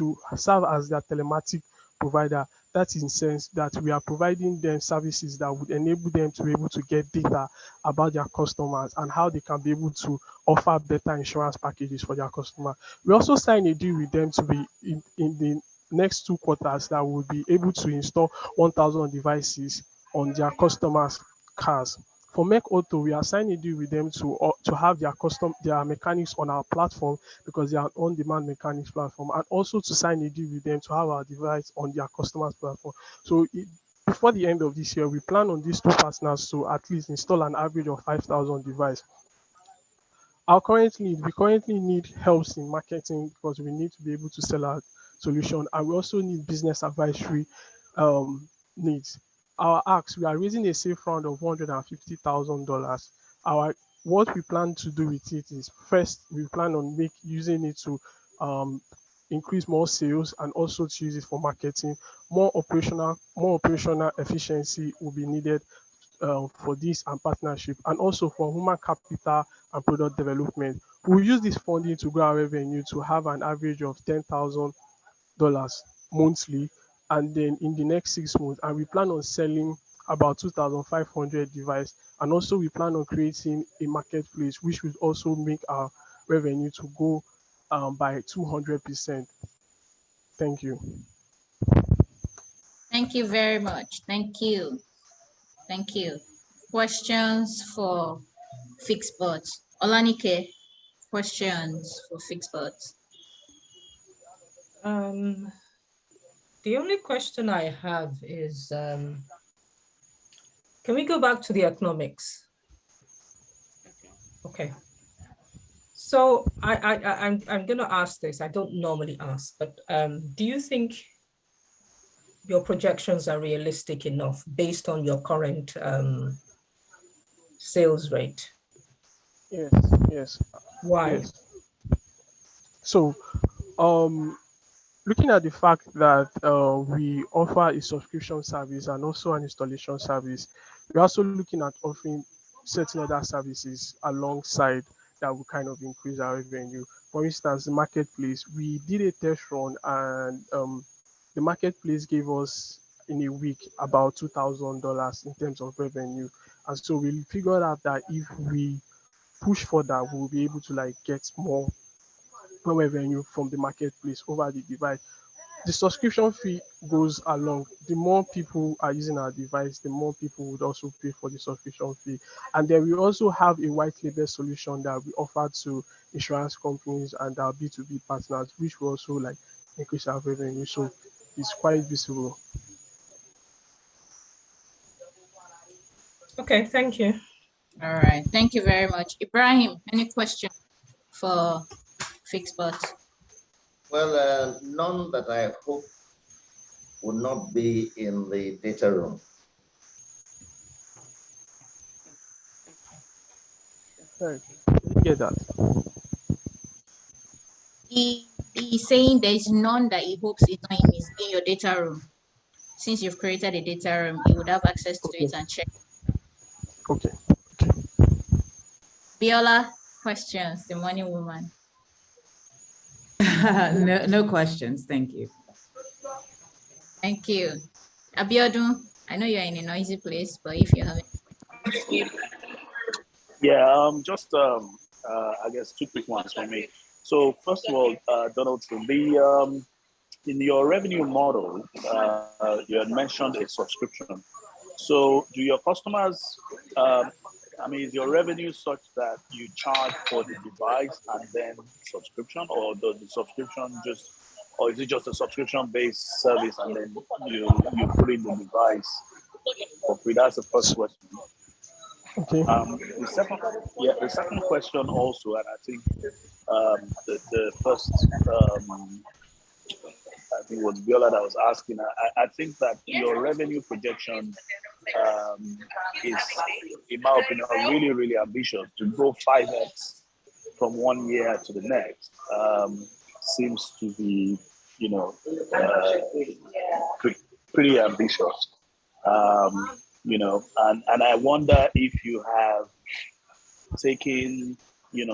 their telematic provider. That in sense that we are providing them services that would enable them to be able to get data about their customers and how they can be able to offer better insurance packages for their customer. We also signed a deal with them to be in the next 2 quarters that will be able to install 1,000 devices on their customers' cars. For Make Auto, we are signing a deal with them to have their mechanics on our platform, because they are an on-demand mechanics platform, and also to sign a deal with them to have our device on their customers' platform. So before the end of this year, we plan on these 2 partners to at least install an average of 5,000 devices. We currently need help in marketing, because we need to be able to sell our solution, and we also need business advisory needs. Our acts, we are raising a safe round of $150,000. What we plan to do with it is, first, we plan on using it to increase more sales, and also to use it for marketing. More operational efficiency will be needed for this and partnership, and also for human capital and product development. We'll use this funding to grow our revenue to have an average of $10,000 monthly, and then in the next 6 months, and we plan on selling about 2,500 devices. And also we plan on creating a marketplace, which will also make our revenue to go by 200%. Thank you. Thank you very much. Thank you. Thank you. Questions for Fixbot? Olanike, questions for Fixbot? The only question I have is, can we go back to the economics? Okay. So I'm going to ask this. I don't normally ask, but do you think your projections are realistic enough based on your current sales rate? Yes, yes. Why? Yes. So, looking at the fact that we offer a subscription service and also an installation service, we're also looking at offering certain other services alongside that will kind of increase our revenue. For instance, the marketplace, we did a test run and the marketplace gave us in a week about $2,000 in terms of revenue. And so we figured out that if we push further, we'll be able to like get more revenue from the marketplace over the device. The subscription fee goes along. The more people are using our device, the more people would also pay for the subscription fee. And then we also have a white label solution that we offer to insurance companies and our B2B partners, which will also like increase our revenue. So it's quite visible. Okay, thank you. All right, thank you very much. Ibrahim, any question for Fixbot? Well, none that I hope will not be in the data room. Right. Get that. He's saying there's none that he hopes is not in your data room. Since you've created a data room, you would have access to it and check. Okay. Biola, questions, the money woman. No questions. Thank you. Thank you. Abiodun, I know you're in a noisy place, but if you have it. Yeah, just I guess two quick ones for me. So first of all, Donaldson, in your revenue model, you had mentioned a subscription. So do your customers, is your revenue such that you charge for the device and then subscription, or does the subscription or is it just a subscription-based service and then you put in the device for free? That's the first question. Okay. The second question also, and I think the first, I think it was Biola that was asking. I think that your revenue projection is, in my opinion, really, really ambitious. To go 5x from 1 year to the next seems to be, pretty ambitious. And I wonder if you have taken,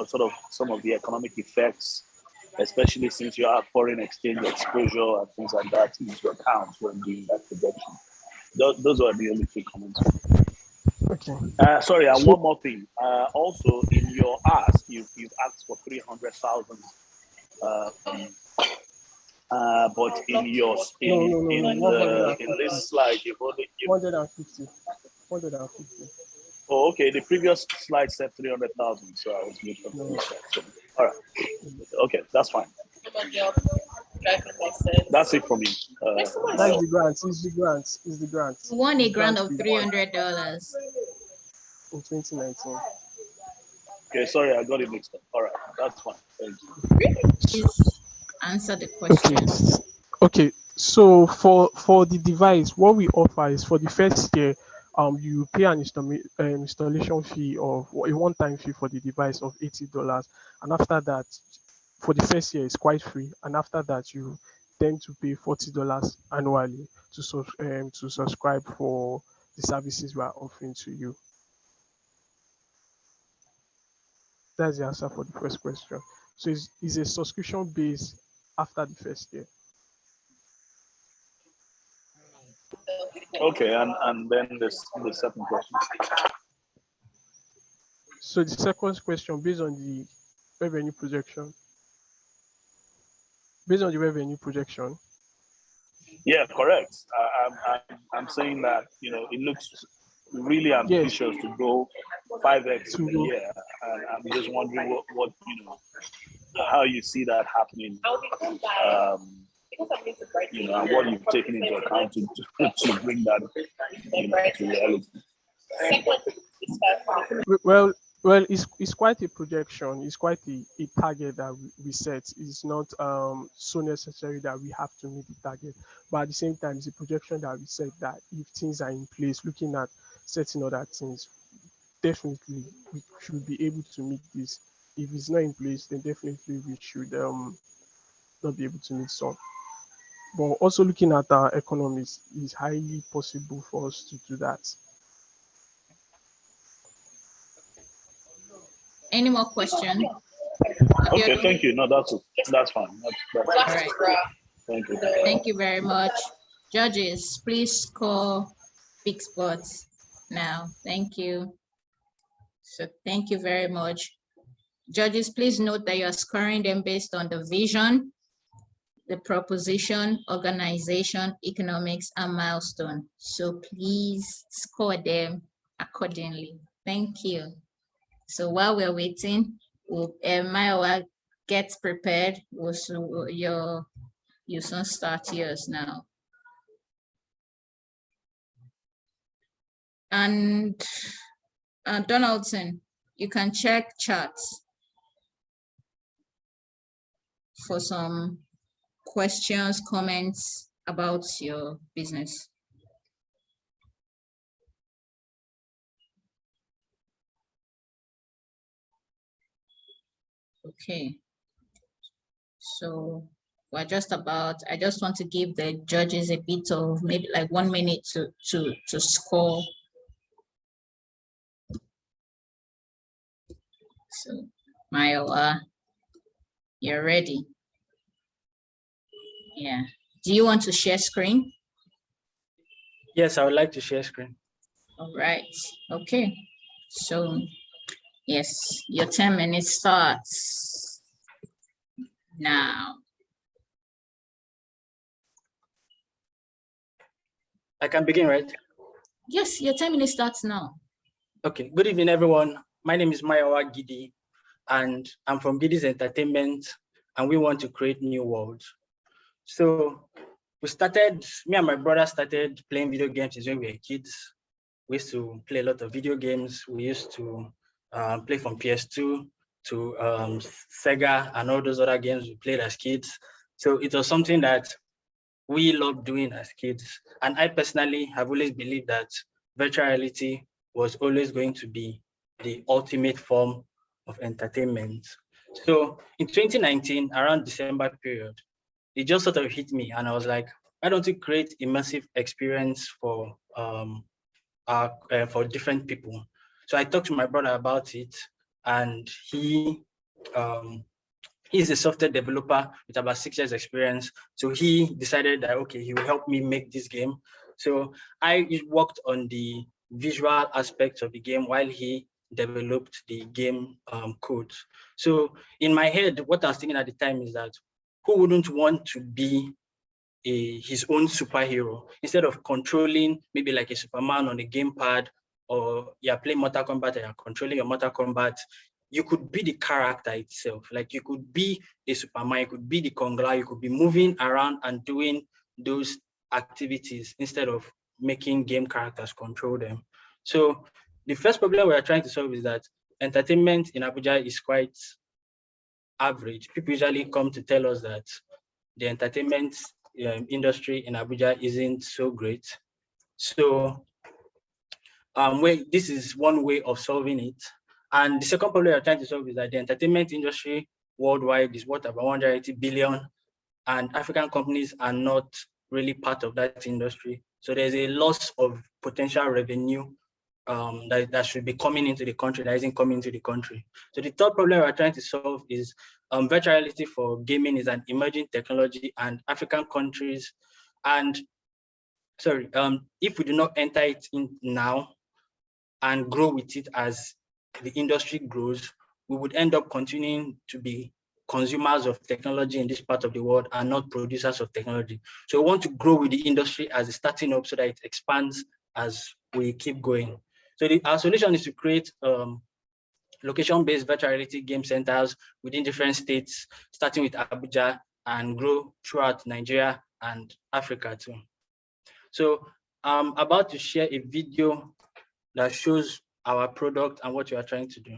sort of some of the economic effects, especially since you have foreign exchange exposure and things like that, into account when doing that projection. Those are the only two comments. Okay. Sorry, and one more thing. Also, in your ask, you've asked for 300,000. But in your in this slide, you've only 150. 150. Oh, okay. The previous slide said 300,000, so I was making all right. Okay, that's fine. That's it for me. That's the grant. It's the grant. It's the grant. You won a grant of $300 in 2019. Okay, sorry, I got it mixed up. All right, that's fine. Thank you. Please answer the question. Okay. So for the device, what we offer is for the first year, you pay an installation fee of a one-time fee for the device of $80, and after that, for the first year, it's quite free, and after that, you tend to pay $40 annually to subscribe for the services we are offering to you. That's the answer for the first question. So it's a subscription base after the first year. Okay, and then the second question. So the second question, based on the revenue projection. Yeah, correct. I'm saying that, you know, it looks really ambitious to go 5x in a year, and I'm just wondering what you know, how you see that happening. You know, and what you've taken into account to bring that, you know, to reality. Well, it's quite a projection. It's quite a target that we set. It's not so necessary that we have to meet the target, but at the same time, it's a projection that we set that if things are in place, looking at certain other things, definitely we should be able to meet this. If it's not in place, then definitely we should not be able to meet some. But also looking at our economies, it's highly possible for us to do that. Any more questions? Okay, thank you. No, that's fine. That's all right. Thank you. Thank you very much. Judges, please score big spots now. Thank you. So thank you very much. Judges, please note that you are scoring them based on the vision, the proposition, organization, economics, and milestone. So please score them accordingly. Thank you. So while we're waiting, Maiwa gets prepared. You soon start yours now. And Donaldson, you can check charts for some questions, comments about your business. Okay, so we're just about, I just want to give the judges a bit of maybe like 1 minute to score. So Maiwa, you're ready. Yeah. Do you want to share screen? Yes, I would like to share screen. All right. Okay. So yes, your 10 minutes starts now. I can begin, right? Yes, your 10 minutes starts now. Okay. Good evening, everyone. My name is Maiwa Gidi, and I'm from Gidi's Entertainment, and we want to create new worlds. So me and my brother started playing video games when we were kids. We used to play a lot of video games. We used to play from PS2 to Sega and all those other games we played as kids. So it was something that we loved doing as kids. And I personally have always believed that virtual reality was always going to be the ultimate form of entertainment. So in 2019, around December period, it just sort of hit me, and I was like, why don't we create immersive experience for different people? So I talked to my brother about it, and he's a software developer with about 6 years experience. So he decided that, okay, he will help me make this game. So I worked on the visual aspects of the game while he developed the game code. So in my head, what I was thinking at the time is that who wouldn't want to be his own superhero instead of controlling maybe like a Superman on a gamepad, or you're playing Mortal Kombat and you're controlling your Mortal Kombat. You could be the character itself. Like you could be a Superman, you could be the Kongla, you could be moving around and doing those activities instead of making game characters control them. So the first problem we are trying to solve is that entertainment in Abuja is quite average. People usually come to tell us that the entertainment industry in Abuja isn't so great. So this is one way of solving it. And the second problem we're trying to solve is that the entertainment industry worldwide is worth about 180 billion, and African companies are not really part of that industry. So there's a loss of potential revenue that should be coming into the country that isn't coming into the country. So the third problem we're trying to solve is virtual reality for gaming is an emerging technology, and African countries and sorry, if we do not enter it in now and grow with it as the industry grows, we would end up continuing to be consumers of technology in this part of the world and not producers of technology. So we want to grow with the industry as it's starting up so that it expands as we keep going. So our solution is to create location-based virtual reality game centers within different states, starting with Abuja, and grow throughout Nigeria and Africa too. So I'm about to share a video that shows our product and what you are trying to do.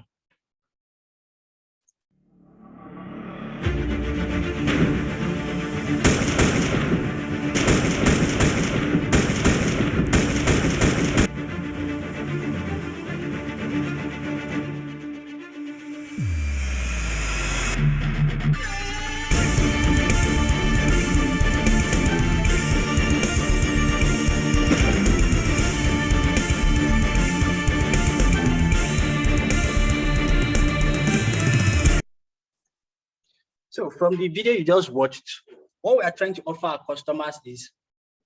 So from the video you just watched, what we are trying to offer our customers is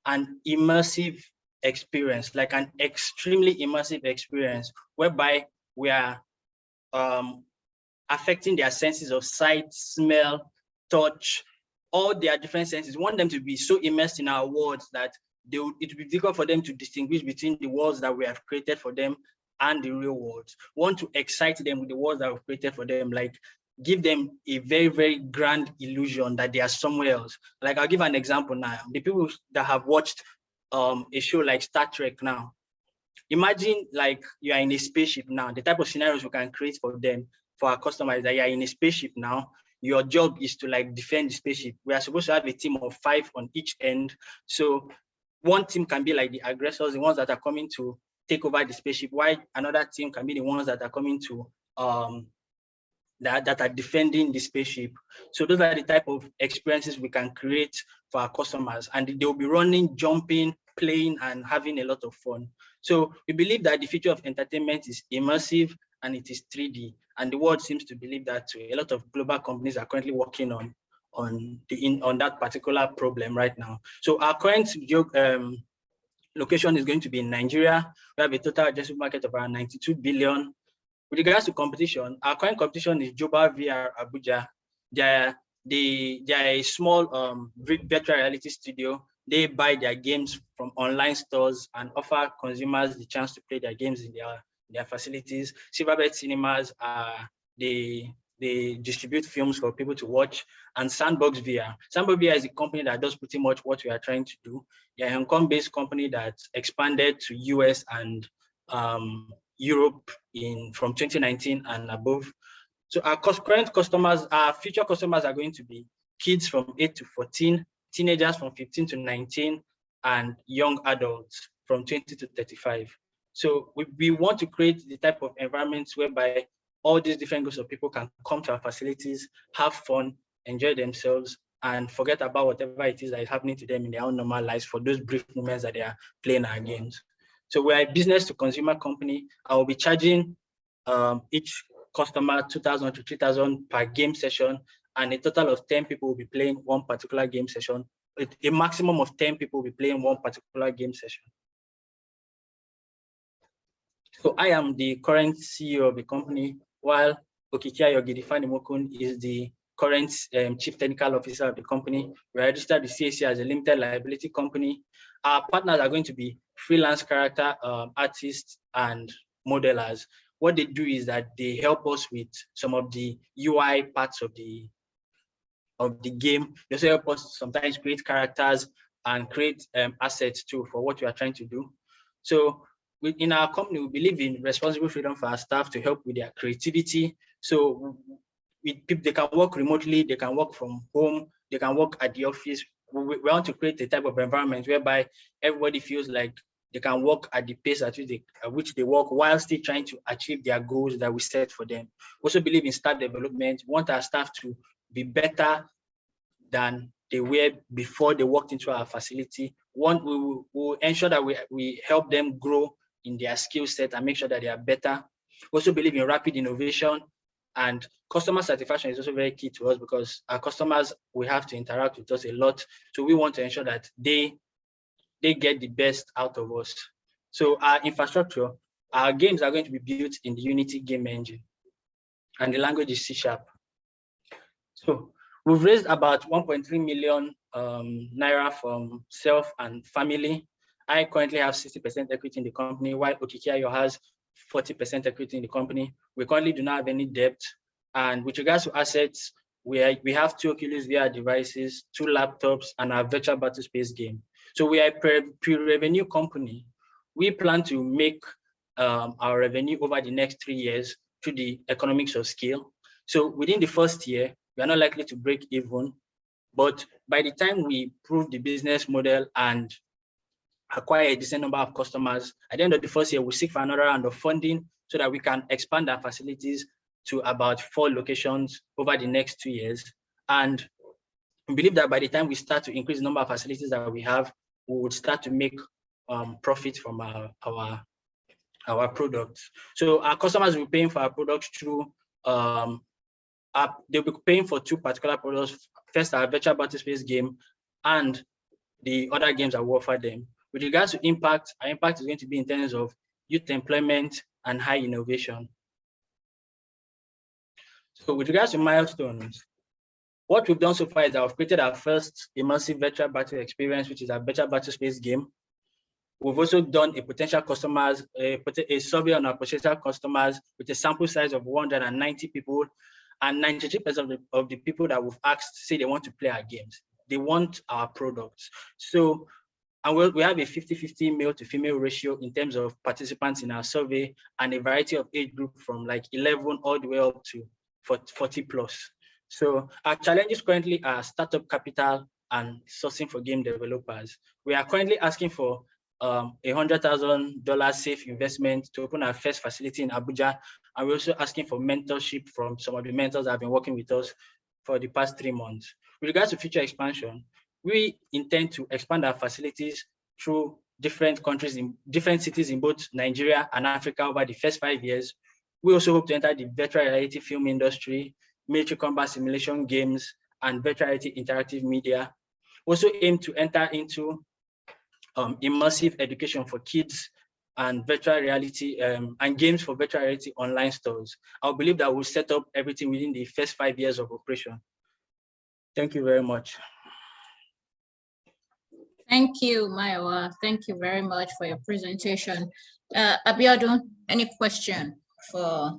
an immersive experience, like an extremely immersive experience, whereby we are affecting their senses of sight, smell, touch, all their different senses. We want them to be so immersed in our worlds that it will be difficult for them to distinguish between the worlds that we have created for them and the real worlds. We want to excite them with the worlds that we've created for them, like give them a very, very grand illusion that they are somewhere else. Like I'll give an example now. The people that have watched a show like Star Trek now, imagine like you are in a spaceship now. The type of scenarios we can create for them, for our customers, that you are in a spaceship now. Your job is to like defend the spaceship. We are supposed to have a team of 5 on each end. So one team can be like the aggressors, the ones that are coming to take over the spaceship, while another team can be the ones that are coming to that are defending the spaceship. So those are the type of experiences we can create for our customers, and they'll be running, jumping, playing, and having a lot of fun. So we believe that the future of entertainment is immersive and it is 3D, and the world seems to believe that too. A lot of global companies are currently working on that particular problem right now. So our current location is going to be in Nigeria. We have a total addressable market of around 92 billion. With regards to competition, our current competition is Joba VR Abuja. They are a small virtual reality studio. They buy their games from online stores and offer consumers the chance to play their games in their facilities. Silverbird Cinemas, they distribute films for people to watch, and Sandbox VR. Sandbox VR is a company that does pretty much what we are trying to do. They're a Hong Kong-based company that expanded to US and Europe from 2019 and above. So our current customers, our future customers are going to be kids from 8 to 14, teenagers from 15 to 19, and young adults from 20 to 35. So we want to create the type of environments whereby all these different groups of people can come to our facilities, have fun, enjoy themselves, and forget about whatever it is that is happening to them in their own normal lives for those brief moments that they are playing our games. So we're a business to consumer company. I will be charging each customer 2,000 to 3,000 per game session, and a total of 10 people will be playing one particular game session. A maximum of 10 people will be playing one particular game session. So I am the current CEO of the company, while Okikia Yogidifani is the current Chief Technical Officer of the company. We are registered with CAC as a limited liability company. Our partners are going to be freelance character artists and modelers. What they do is that they help us with some of the UI parts of the game. They also help us sometimes create characters and create assets too for what we are trying to do. So in our company, we believe in responsible freedom for our staff to help with their creativity. So they can work remotely, they can work from home, they can work at the office. We want to create a type of environment whereby everybody feels like they can work at the pace at which they work while still trying to achieve their goals that we set for them. We also believe in staff development. We want our staff to be better than they were before they walked into our facility. We will ensure that we help them grow in their skill set and make sure that they are better. We also believe in rapid innovation, and customer satisfaction is also very key to us because our customers will have to interact with us a lot. So we want to ensure that they they get the best out of us. So our infrastructure, our games are going to be built in the Unity game engine, and the language is C#. So we've raised about 1.3 million naira from self and family. I currently have 60% equity in the company, while Okikiayo has 40% equity in the company. We currently do not have any debt. And with regards to assets, we have 2 Oculus VR devices, 2 laptops, and our virtual battle space game. So we are a pre-revenue company. We plan to make our revenue over the next 3 years through the economics of scale. So within the first year, we are not likely to break even, but by the time we prove the business model and acquire a decent number of customers, at the end of the first year, we'll seek for another round of funding so that we can expand our facilities to about 4 locations over the next 2 years. And we believe that by the time we start to increase the number of facilities that we have, we would start to make profit from our products. So our customers will be paying for our products through, they'll be paying for 2 particular products. First, our virtual battle space game and the other games that we offer them. With regards to impact, our impact is going to be in terms of youth employment and high innovation. So with regards to milestones, what we've done so far is that we've created our first immersive virtual battle experience, which is our virtual battle space game. We've also done a potential customers, a survey on our potential customers with a sample size of 190 people, and 93% of the people that we've asked say they want to play our games. They want our products. So, and we have a 50-50 male to female ratio in terms of participants in our survey, and a variety of age group from like 11 all the way up to 40 plus. So our challenges currently are startup capital and sourcing for game developers. We are currently asking for $100,000 safe investment to open our first facility in Abuja. And we're also asking for mentorship from some of the mentors that have been working with us for the past 3 months. With regards to future expansion, we intend to expand our facilities through different countries, in different cities in both Nigeria and Africa over the first 5 years. We also hope to enter the virtual reality film industry, military combat simulation games, and virtual reality interactive media. We also aim to enter into immersive education for kids and virtual reality and games for virtual reality online stores. I believe that we'll set up everything within the first 5 years of operation. Thank you very much. Thank you, Maiwa. Thank you very much for your presentation. Abiodun, any question for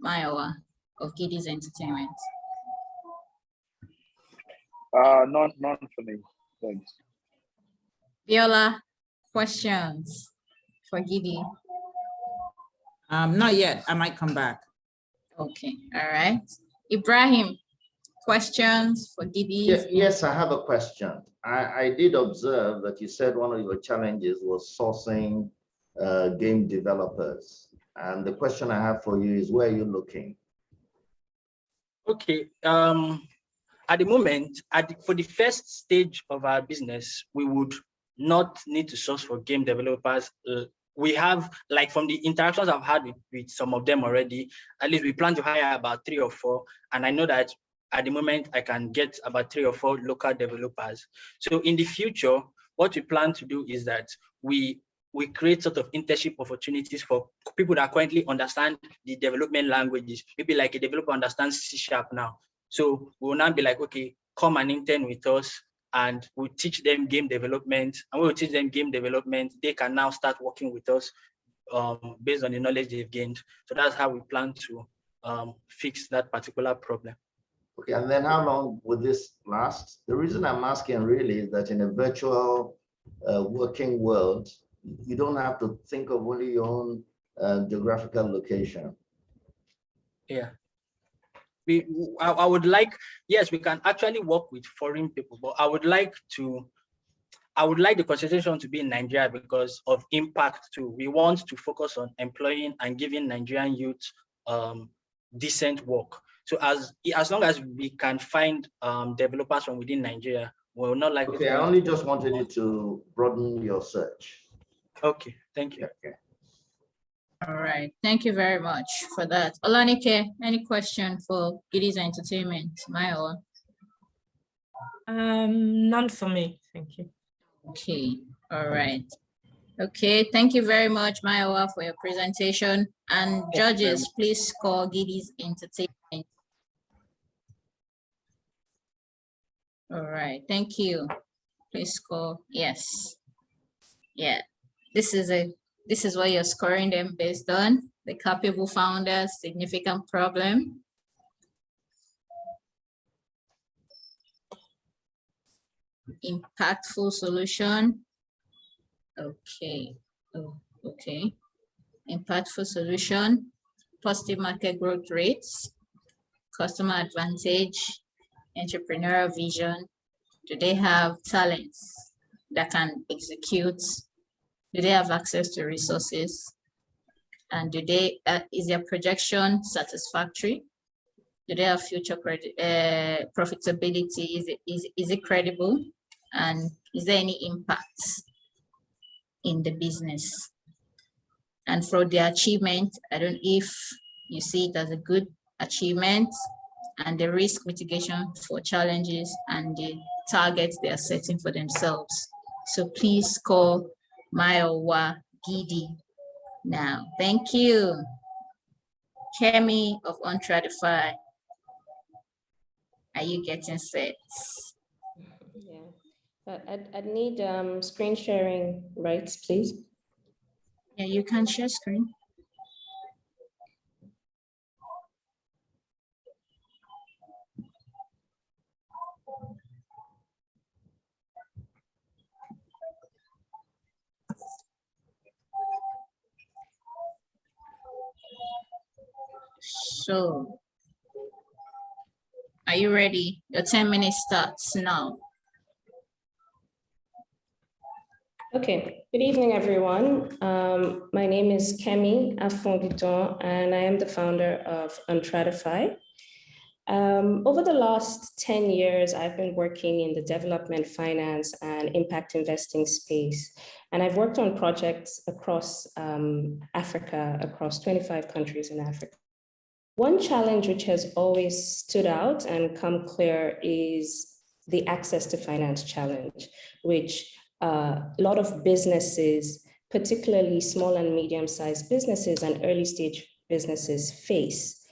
Maiwa of Giddy's Entertainment? None for me. Thanks. Viola, questions for Giddy? Not yet. I might come back. Okay, all right. Ibrahim, questions for Giddy? Yes, I have a question. I did observe that you said one of your challenges was sourcing game developers. And the question I have for you is, where are you looking? Okay. At the moment, for the first stage of our business, we would not need to source for game developers. We have, like, from the interactions I've had with some of them already, at least we plan to hire about 3 or 4. And I know that at the moment, I can get about 3 or 4 local developers. So in the future, what we plan to do is that we create sort of internship opportunities for people that currently understand the development languages. Maybe like a developer understands C# now. So we'll now be like, okay, come and intern with us, and we'll teach them game development. And when we teach them game development, they can now start working with us based on the knowledge they've gained. So that's how we plan to fix that particular problem. Okay, and then how long would this last? The reason I'm asking really is that in a virtual working world, you don't have to think of only your own geographical location. Yeah. I would like, yes, we can actually work with foreign people, but I would like the concentration to be in Nigeria because of impact too. We want to focus on employing and giving Nigerian youth decent work. So as long as we can find developers from within Nigeria, we're not likely. Okay, I only just wanted you to broaden your search. Okay, thank you. Okay. All right, thank you very much for that. Olanike, any question for Giddy's Entertainment? Maiwa? None for me, thank you. Okay, All right. Okay, thank you very much, Maiwa, for your presentation. And judges, please score Gidee's entertainment. All right, thank you. Please score yes. Yeah, this is what you're scoring them based on. The capable founder, significant problem. Impactful solution. Okay. Oh, okay. Impactful solution. Positive market growth rates. Customer advantage. Entrepreneurial vision. Do they have talents that can execute? Do they have access to resources? And do they is their projection satisfactory? Do they have future profitability? Is it credible? And is there any impact in the business? And for the achievement, I don't know if you see it as a good achievement, and the risk mitigation for challenges and the targets they are setting for themselves. So please score Maiwa Gidee now. Thank you. Kemi of Untradify. Are you getting set? Yeah, I'd need screen sharing rights, please. Yeah, you can share screen. So, are you ready? Your 10 minutes starts now. Okay, good evening, everyone. My name is Kemi Afongiton, and I am the founder of Untradify. Over the last 10 years, I've been working in the development, finance, and impact investing space. And I've worked on projects across Africa, across 25 countries in Africa. One challenge which has always stood out and come clear is the access to finance challenge, which a lot of businesses, particularly small and medium-sized businesses and early-stage businesses face.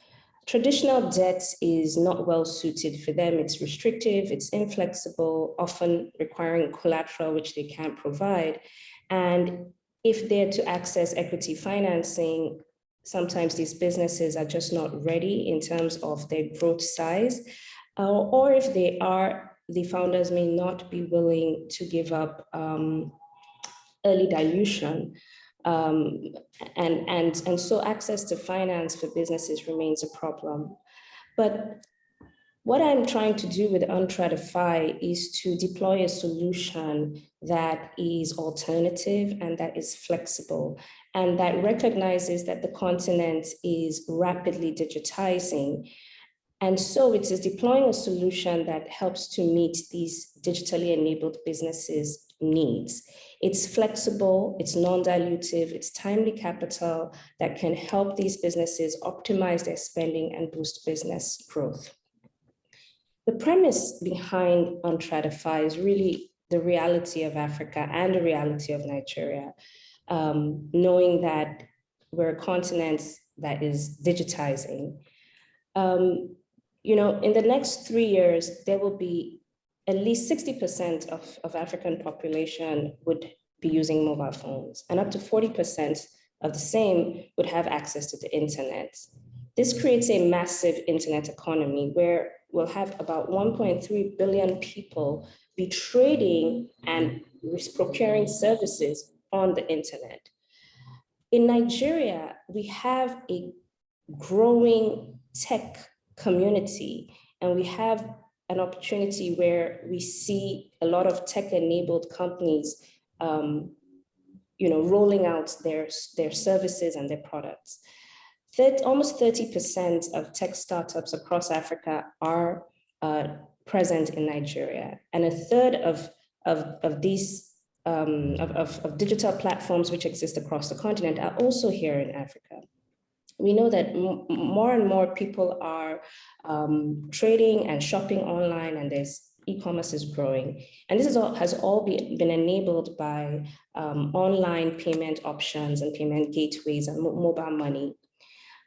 Traditional debt is not well suited for them. It's restrictive, it's inflexible, often requiring collateral which they can't provide. And if they're to access equity financing, sometimes these businesses are just not ready in terms of their growth size, or if they are, the founders may not be willing to give up early dilution. And so access to finance for businesses remains a problem. But what I'm trying to do with Untradify is to deploy a solution that is alternative and that is flexible and that recognizes that the continent is rapidly digitizing. And so it is deploying a solution that helps to meet these digitally enabled businesses' needs. It's flexible, it's non-dilutive, it's timely capital that can help these businesses optimize their spending and boost business growth. The premise behind Untradify is really the reality of Africa and the reality of Nigeria, knowing that we're a continent that is digitizing. You know, in the next 3 years, there will be at least 60% of African population would be using mobile phones, and up to 40% of the same would have access to the internet. This creates a massive internet economy where we'll have about 1.3 billion people be trading and procuring services on the internet. In Nigeria, we have a growing tech community, and we have an opportunity where we see a lot of tech-enabled companies rolling out their services and their products. Almost 30% of tech startups across Africa are present in Nigeria, and a third of these digital platforms which exist across the continent are also here in Africa. We know that more and more people are trading and shopping online, and there's e-commerce is growing. And this has all been enabled by online payment options and payment gateways and mobile money.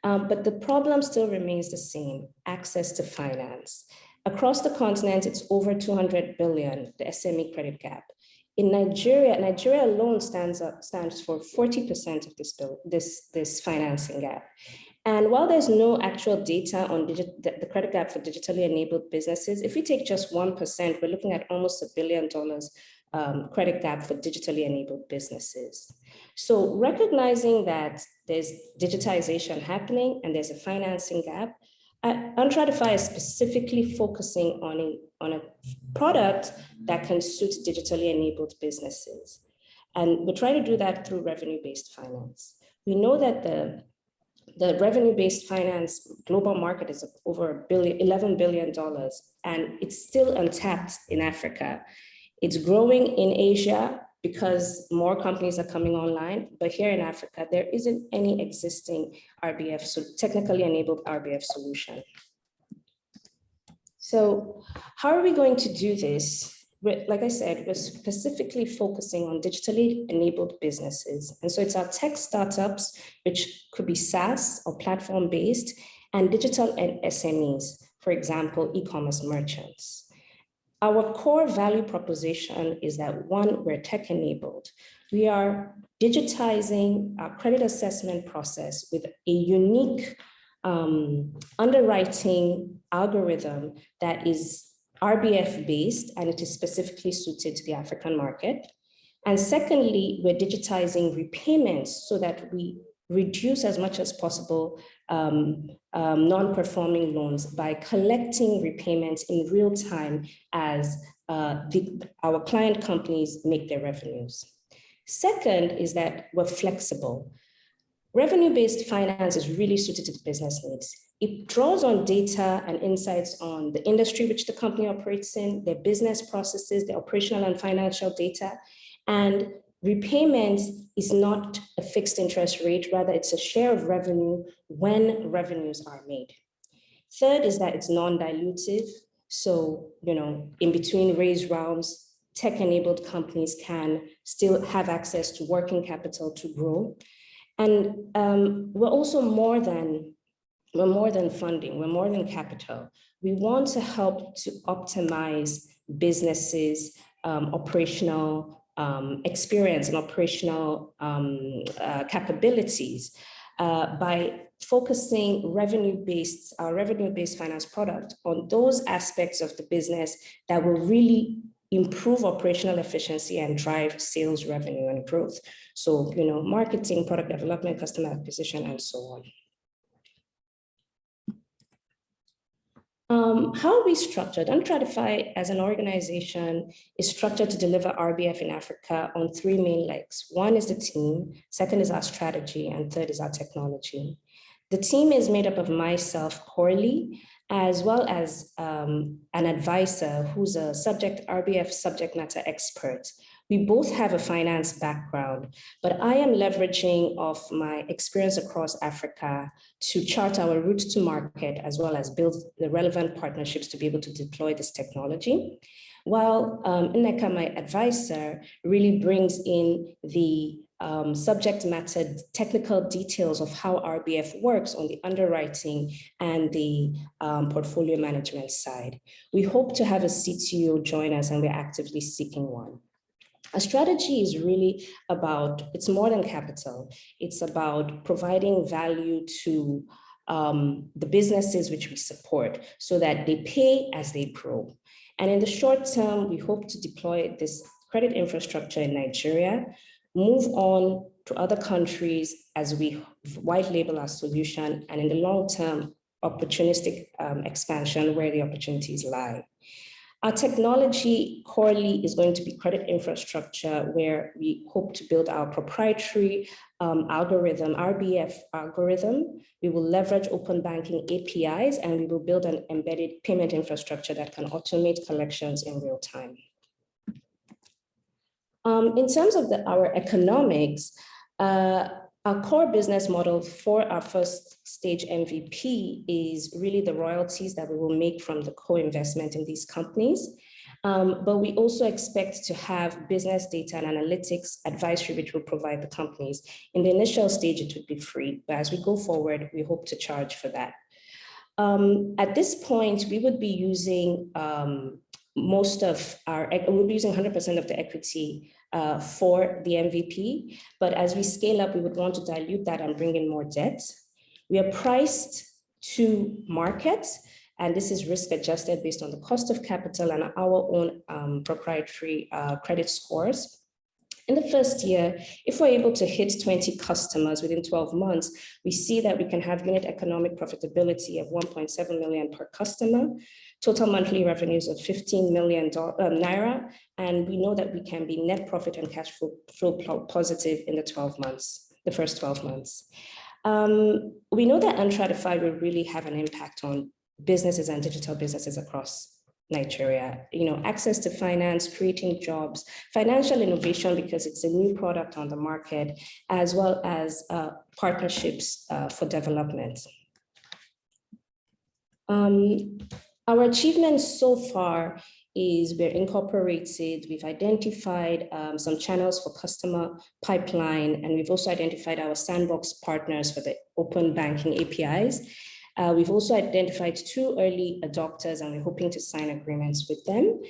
But the problem still remains the same: access to finance. Across the continent, it's over 200 billion, the SME credit gap. In Nigeria, Nigeria alone stands for 40% of this financing gap. And while there's no actual data on the credit gap for digitally enabled businesses, if we take just 1%, we're looking at almost $1 billion credit gap for digitally enabled businesses. So recognizing that there's digitization happening and there's a financing gap, Untratify is specifically focusing on a product that can suit digitally enabled businesses. And we're trying to do that through revenue-based finance. We know that the revenue-based finance global market is over $11 billion, and it's still untapped in Africa. It's growing in Asia because more companies are coming online, but here in Africa, there isn't any existing RBF, so technically enabled RBF solution. So how are we going to do this? Like I said, we're specifically focusing on digitally enabled businesses. And so it's our tech startups, which could be SaaS or platform-based, and digital and SMEs, for example, e-commerce merchants. Our core value proposition is that, one, we're tech-enabled. We are digitizing our credit assessment process with a unique underwriting algorithm that is RBF-based, and it is specifically suited to the African market. And secondly, we're digitizing repayments so that we reduce as much as possible non-performing loans by collecting repayments in real time as our client companies make their revenues. Second is that we're flexible. Revenue-based finance is really suited to the business needs. It draws on data and insights on the industry which the company operates in, their business processes, their operational and financial data, and repayment is not a fixed interest rate, rather it's a share of revenue when revenues are made. Third is that it's non-dilutive. So, in between raise rounds, tech-enabled companies can still have access to working capital to grow. And we're also more than funding, we're more than capital. We want to help to optimize businesses' operational experience and operational capabilities by focusing our revenue-based finance product on those aspects of the business that will really improve operational efficiency and drive sales revenue and growth. So, marketing, product development, customer acquisition, and so on. How are we structured? Untratify as an organization is structured to deliver RBF in Africa on three main legs. One is the team, second is our strategy, and third is our technology. The team is made up of myself, Corley, as well as an advisor who's a RBF subject matter expert. We both have a finance background, but I am leveraging off my experience across Africa to chart our route to market, as well as build the relevant partnerships to be able to deploy this technology. While Nneka, my advisor, really brings in the subject matter technical details of how RBF works on the underwriting and the portfolio management side. We hope to have a CTO join us, and we're actively seeking one. A strategy is really it's more than capital. It's about providing value to the businesses which we support so that they pay as they grow. And in the short term, we hope to deploy this credit infrastructure in Nigeria, move on to other countries as we white label our solution, and in the long term, opportunistic expansion where the opportunities lie. Our technology corely is going to be credit infrastructure, where we hope to build our proprietary algorithm, RBF algorithm. We will leverage open banking APIs, and we will build an embedded payment infrastructure that can automate collections in real time. In terms of our economics, our core business model for our first stage MVP is really the royalties that we will make from the co-investment in these companies. But we also expect to have business data and analytics advisory, which will provide the companies. In the initial stage, it would be free, but as we go forward, we hope to charge for that. At this point, we would be using we'll be using 100% of the equity for the MVP, but as we scale up, we would want to dilute that and bring in more debt. We are priced to market, and this is risk adjusted based on the cost of capital and our own proprietary credit scores. In the first year, if we're able to hit 20 customers within 12 months, we see that we can have unit economic profitability of 1.7 million per customer, total monthly revenues of 15 million naira, and we know that we can be net profit and cash flow positive in the first 12 months. We know that Untratify will really have an impact on businesses and digital businesses across Nigeria, access to finance, creating jobs, financial innovation because it's a new product on the market, as well as partnerships for development. Our achievements so far is we're incorporated, we've identified some channels for customer pipeline, and we've also identified our sandbox partners for the open banking APIs. We've also identified 2 early adopters, and we're hoping to sign agreements with them.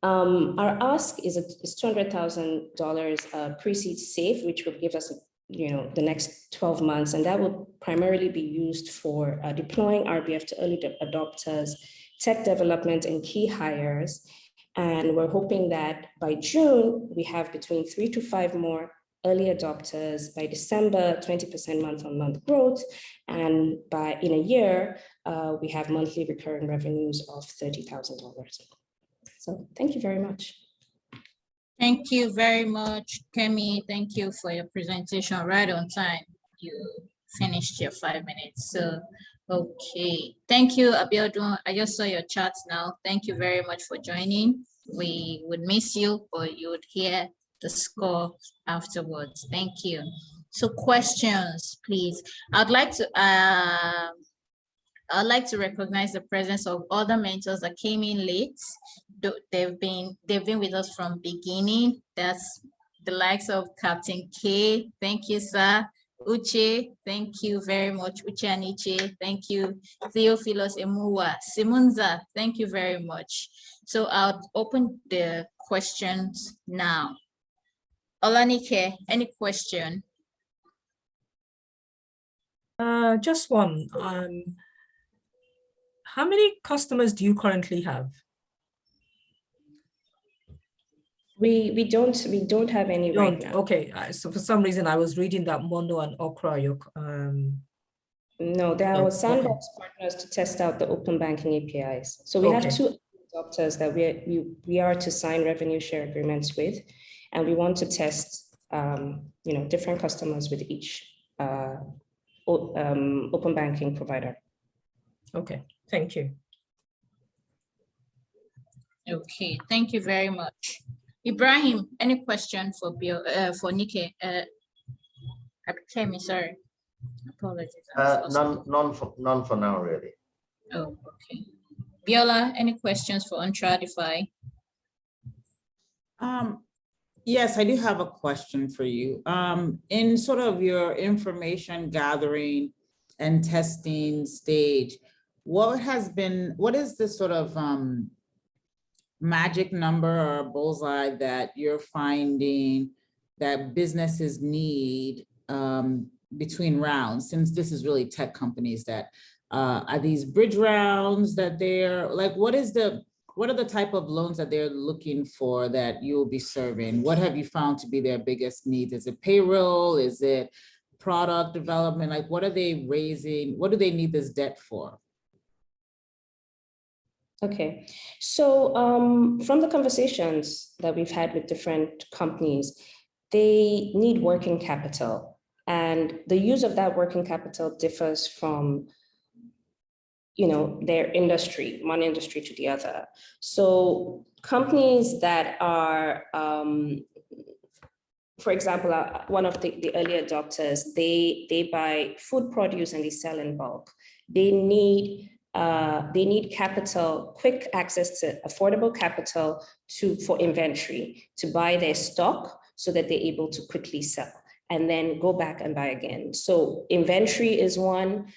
Our ask is $200,000 pre-seed safe, which will give us the next 12 months, and that will primarily be used for deploying RBF to early adopters, tech development, and key hires. And we're hoping that by June, we have between 3 to 5 more early adopters. By December, 20% month-on-month growth. And in a year, we have monthly recurring revenues of $30,000. So thank you very much. Thank you very much, Kemi. Thank you for your presentation right on time. You finished your 5 minutes. So, okay. Thank you, Abiodun. I just saw your charts now. Thank you very much for joining. We would miss you, but you would hear the score afterwards. Thank you. So questions, please. I'd like to recognize the presence of other mentors that came in late. They've been with us from beginning. That's the likes of Captain K. Thank you, sir. Uche, thank you very much. Uche Aniche, thank you. Theophilos Emuwa, Simunza, thank you very much. So I'll open the questions now. Olanike, any question? Just one. How many customers do you currently have? We don't have any right now. Okay, so for some reason I was reading that Mono and Okra. No, there are sandbox partners to test out the open banking APIs. So we have 2 adopters that we are to sign revenue share agreements with, and we want to test different customers with each open banking provider. Okay, thank you. Okay, thank you very much. Ibrahim, any question for Nike? Kemi, sorry. Apologies. None for now, really. Oh, okay. Biola, any questions for Untratify? Yes, I do have a question for you. In sort of your information gathering and testing stage, what is the sort of magic number or bullseye that you're finding that businesses need between rounds, since this is really tech companies that are these bridge rounds that they're like, what are the type of loans that they're looking for that you'll be serving? What have you found to be their biggest needs? Is it payroll? Is it product development? Like, what are they raising? What do they need this debt for? Okay, so from the conversations that we've had with different companies, they need working capital, and the use of that working capital differs from their industry, one industry to the other. So companies that are, for example, one of the early adopters, they buy food produce and they sell in bulk. They need they need capital, quick access to affordable capital for inventory, to buy their stock so that they're able to quickly sell and then go back and buy again. So inventory is one.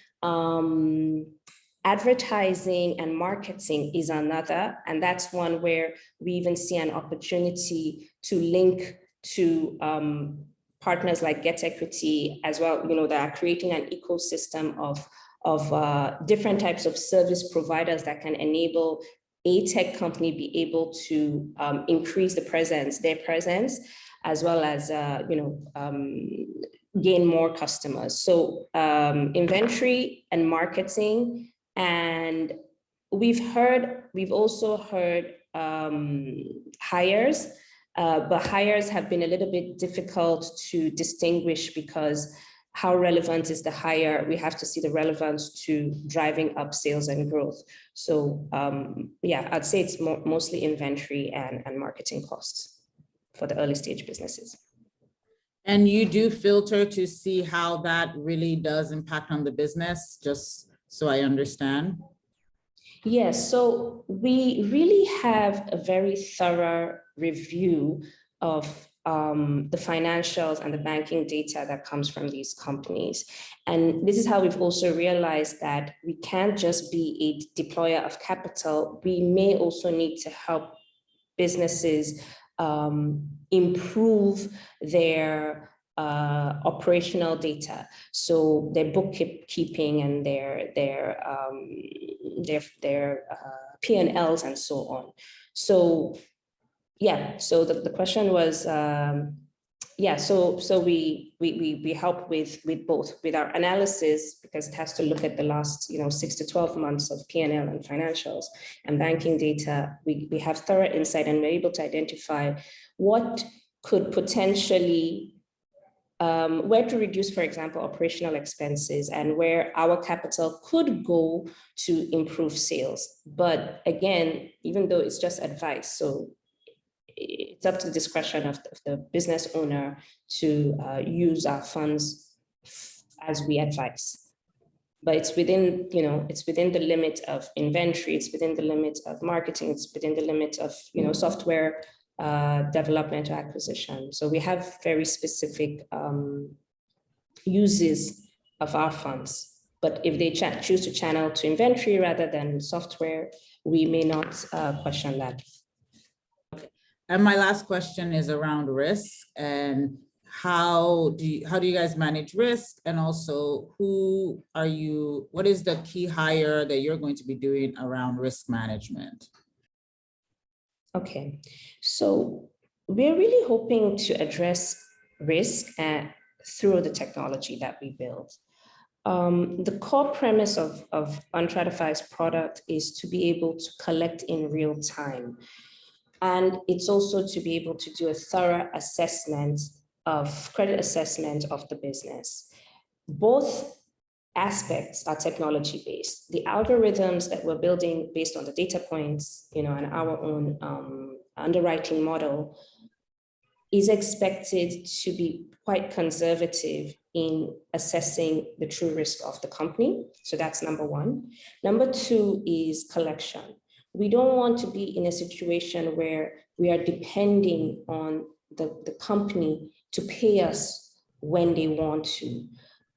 Advertising and marketing is another, and that's one where we even see an opportunity to link to partners like Get Equity as well, that are creating an ecosystem of different types of service providers that can enable a tech company be able to increase their presence, as well as gain more customers. So inventory and marketing, and we've also heard hires, but hires have been a little bit difficult to distinguish because how relevant is the hire? We have to see the relevance to driving up sales and growth. So yeah, I'd say it's mostly inventory and marketing costs for the early stage businesses. And you do filter to see how that really does impact on the business, just so I understand? Yes, so we really have a very thorough review of the financials and the banking data that comes from these companies. And this is how we've also realized that we can't just be a deployer of capital. We may also need to help businesses improve their operational data, so their bookkeeping and their P&Ls and so on. So yeah, so the question was, yeah, so we help with both, with our analysis, because it has to look at the last 6 to 12 months of P&L and financials and banking data. We have thorough insight, and we're able to identify what could potentially where to reduce, for example, operational expenses, and where our capital could go to improve sales. But again, even though it's just advice, so it's up to the discretion of the business owner to use our funds as we advise. But it's within, it's within the limit of inventory, it's within the limit of marketing, it's within the limit of, software development or acquisition. So we have very specific uses of our funds. But if they choose to channel to inventory rather than software, we may not question that. And my last question is around risk, and how do you guys manage risk, and also what is the key hire that you're going to be doing around risk management? Okay, so we're really hoping to address risk through the technology that we build. The core premise of Untratify's product is to be able to collect in real time. And it's also to be able to do a thorough credit assessment of the business. Both aspects are technology-based. The algorithms that we're building based on the data points, and our own underwriting model is expected to be quite conservative in assessing the true risk of the company. So that's number one. Number two is collection. We don't want to be in a situation where we are depending on the company to pay us when they want to,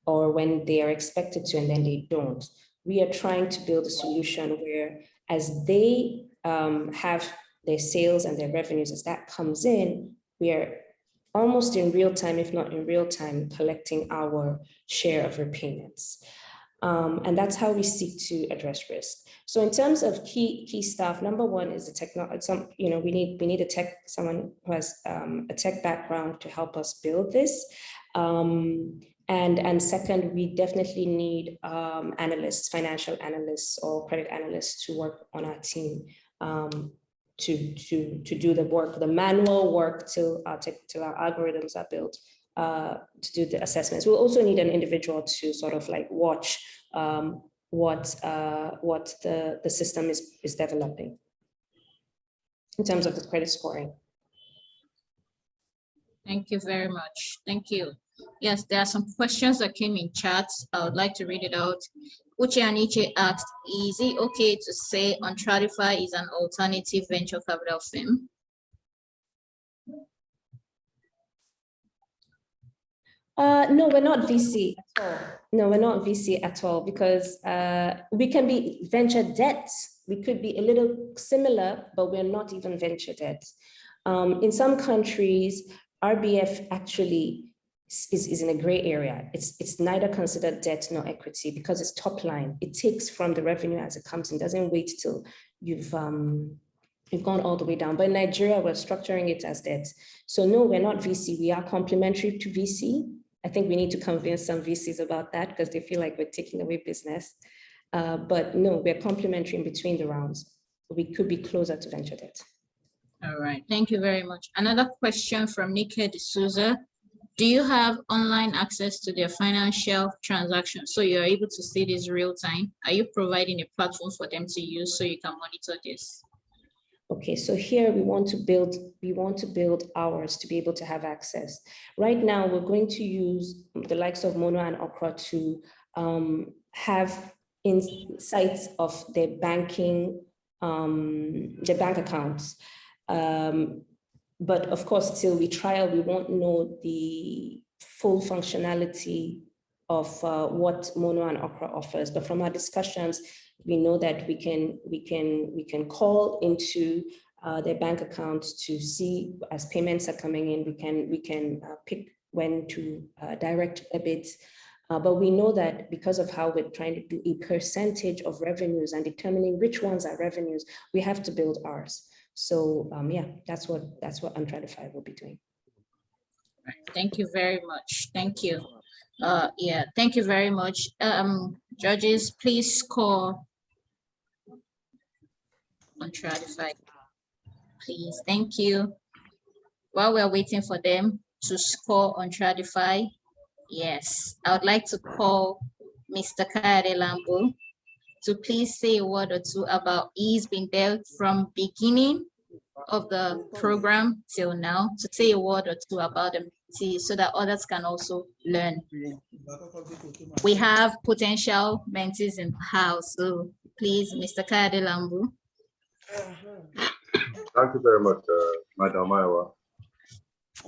or when they are expected to, and then they don't. We are trying to build a solution where, as they have their sales and their revenues, as that comes in, we are almost in real time, if not in real time, collecting our share of repayments. And that's how we seek to address risk. So in terms of key stuff, number one is the technology. We need someone who has a tech background to help us build this. And second, we definitely need analysts, financial analysts or credit analysts to work on our team to do the work, the manual work till our algorithms are built to do the assessments. We'll also need an individual to sort of like watch what the system is developing in terms of the credit scoring. Thank you very much. Thank you. Yes, there are some questions that came in chat. I would like to read it out. Uche Aniche asked, is it okay to say Untradify is an alternative venture capital firm? No, we're not VC at all. No, we're not VC at all because we can be venture debt. We could be a little similar, but we're not even venture debt. In some countries, RBF actually is in a gray area. It's neither considered debt nor equity because it's top line. It takes from the revenue as it comes in, doesn't wait till you've gone all the way down. But in Nigeria, we're structuring it as debt. So no, we're not VC. We are complementary to VC. I think we need to convince some VCs about that because they feel like we're taking away business. But no, we're complementary in between the rounds. We could be closer to venture debt. All right, thank you very much. Another question from Nike D'Souza. Do you have online access to their financial transactions so you're able to see this real time? Are you providing a platform for them to use so you can monitor this? Okay, so here we want to build ours to be able to have access. Right now, we're going to use the likes of Mono and Okra to have insights of their banking, their bank accounts. But of course, till we trial, we won't know the full functionality of what Mono and Okra offers. But from our discussions, we know that we can call into their bank accounts to see as payments are coming in. We can pick when to direct debits. But we know that because of how we're trying to do a percentage of revenues and determining which ones are revenues, we have to build ours. So yeah, that's what Untradify will be doing. Thank you very much. Thank you. Yeah, thank you very much. Judges, please score Untradify, please. Thank you. While we're waiting for them to score Untradify, yes, I would like to call Mr. Kayode Lambo to please say a word or two about he's been there from beginning of the program till now, to say a word or two about the mentees so that others can also learn. We have potential mentees in the house, so please, Mr. Kayode Lambo. Thank you very much, Madam Iowa. I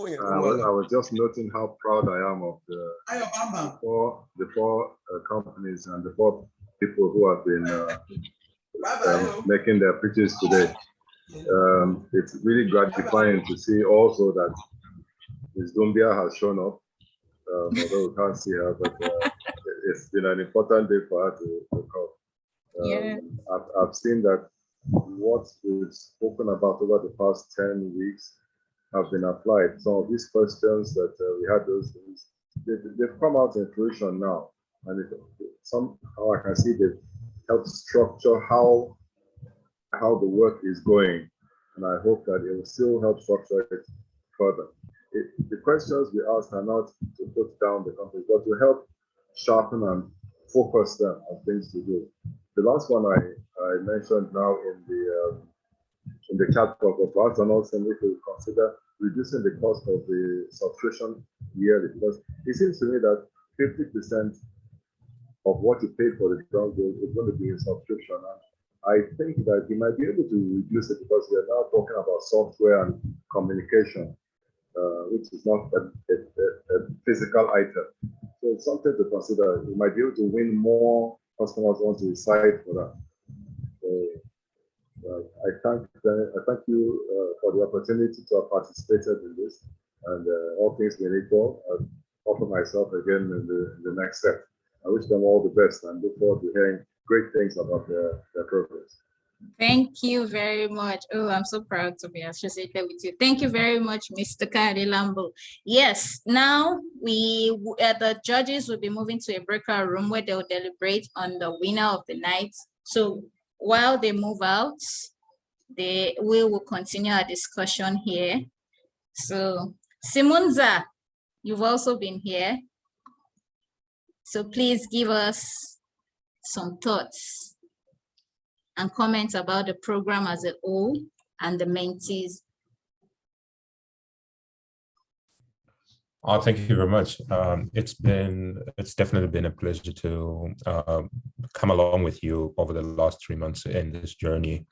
was just noting how proud I am of the four companies and the 4 people who have been making their pitches today. It's really gratifying to see also that Ms. Dumbia has shown up, although we can't see her, but it's been an important day for her to come. I've seen that what we've spoken about over the past 10 weeks have been applied. Some of these questions that we had, those things, they've come out in fruition now. And somehow I can see they've helped structure how the work is going. And I hope that it will still help structure it further. The questions we asked are not to put down the company, but to help sharpen and focus them on things to do. The last one I mentioned now in the chat box of perhaps and also if we consider reducing the cost of the subscription yearly, because it seems to me that 50% of what you pay for the download is going to be in subscription. And I think that you might be able to reduce it because we are now talking about software and communication, which is not a physical item. So it's something to consider. You might be able to win more customers onto the site for that. So I thank you for the opportunity to have participated in this, and all things being equal, I'll offer myself again in the next step. I wish them all the best and look forward to hearing great things about their progress. Thank you very much. Oh, I'm so proud to be associated with you. Thank you very much, Mr. Kayode Lambo. Yes, now the judges will be moving to a breakout room where they'll deliberate on the winner of the night. So while they move out, we will continue our discussion here. So Simonza, you've also been here. So please give us some thoughts and comments about the program as a whole and the mentees. Oh, thank you very much. It's definitely been a pleasure to come along with you over the last 3 months in this journey.